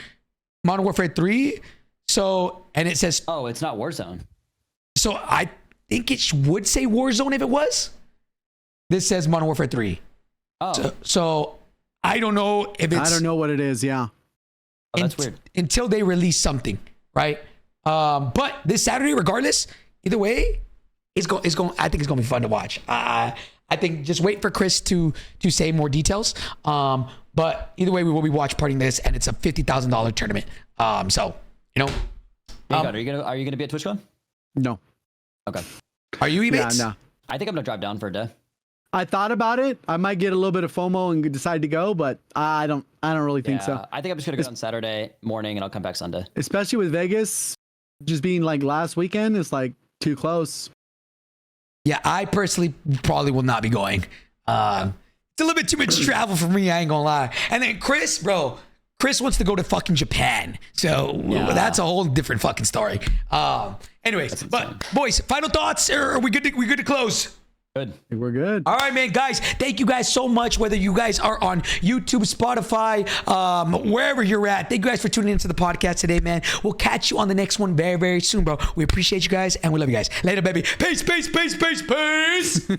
Modern Warfare 3. So, and it says, oh, it's not Warzone. So I think it would say Warzone if it was. This says Modern Warfare 3. Oh. So I don't know if it's. I don't know what it is. Yeah. Oh, that's weird. Until they release something, right? But this Saturday, regardless, either way, it's going. I think it's going to be fun to watch. I think just wait for Chris to say more details. But either way, we will be watch partying this, and it's a $50,000 tournament. So you know. Are you gonna be at TwitchCon? No. Okay. Are you Ebatez? Yeah, no. I think I'm gonna drive down for a day. I thought about it. I might get a little bit of FOMO and decide to go, but I don't really think so. I think I'm just gonna go on Saturday morning and I'll come back Sunday. Especially with Vegas just being like last weekend, it's like Too close. Yeah, I personally probably will not be going. It's a little bit too much travel for me, I ain't gonna lie. And then Chris wants to go to fucking Japan. So that's a whole different fucking story. Anyways, but boys, final thoughts, or are we good to close? Good. We're good. All right, man, guys. Thank you guys so much. Whether you guys are on YouTube, Spotify, wherever you're at, thank you guys for tuning into the podcast today, man. We'll catch you on the next one very, very soon, bro. We appreciate you guys and we love you guys. Later, baby. Peace, peace, peace, peace, peace.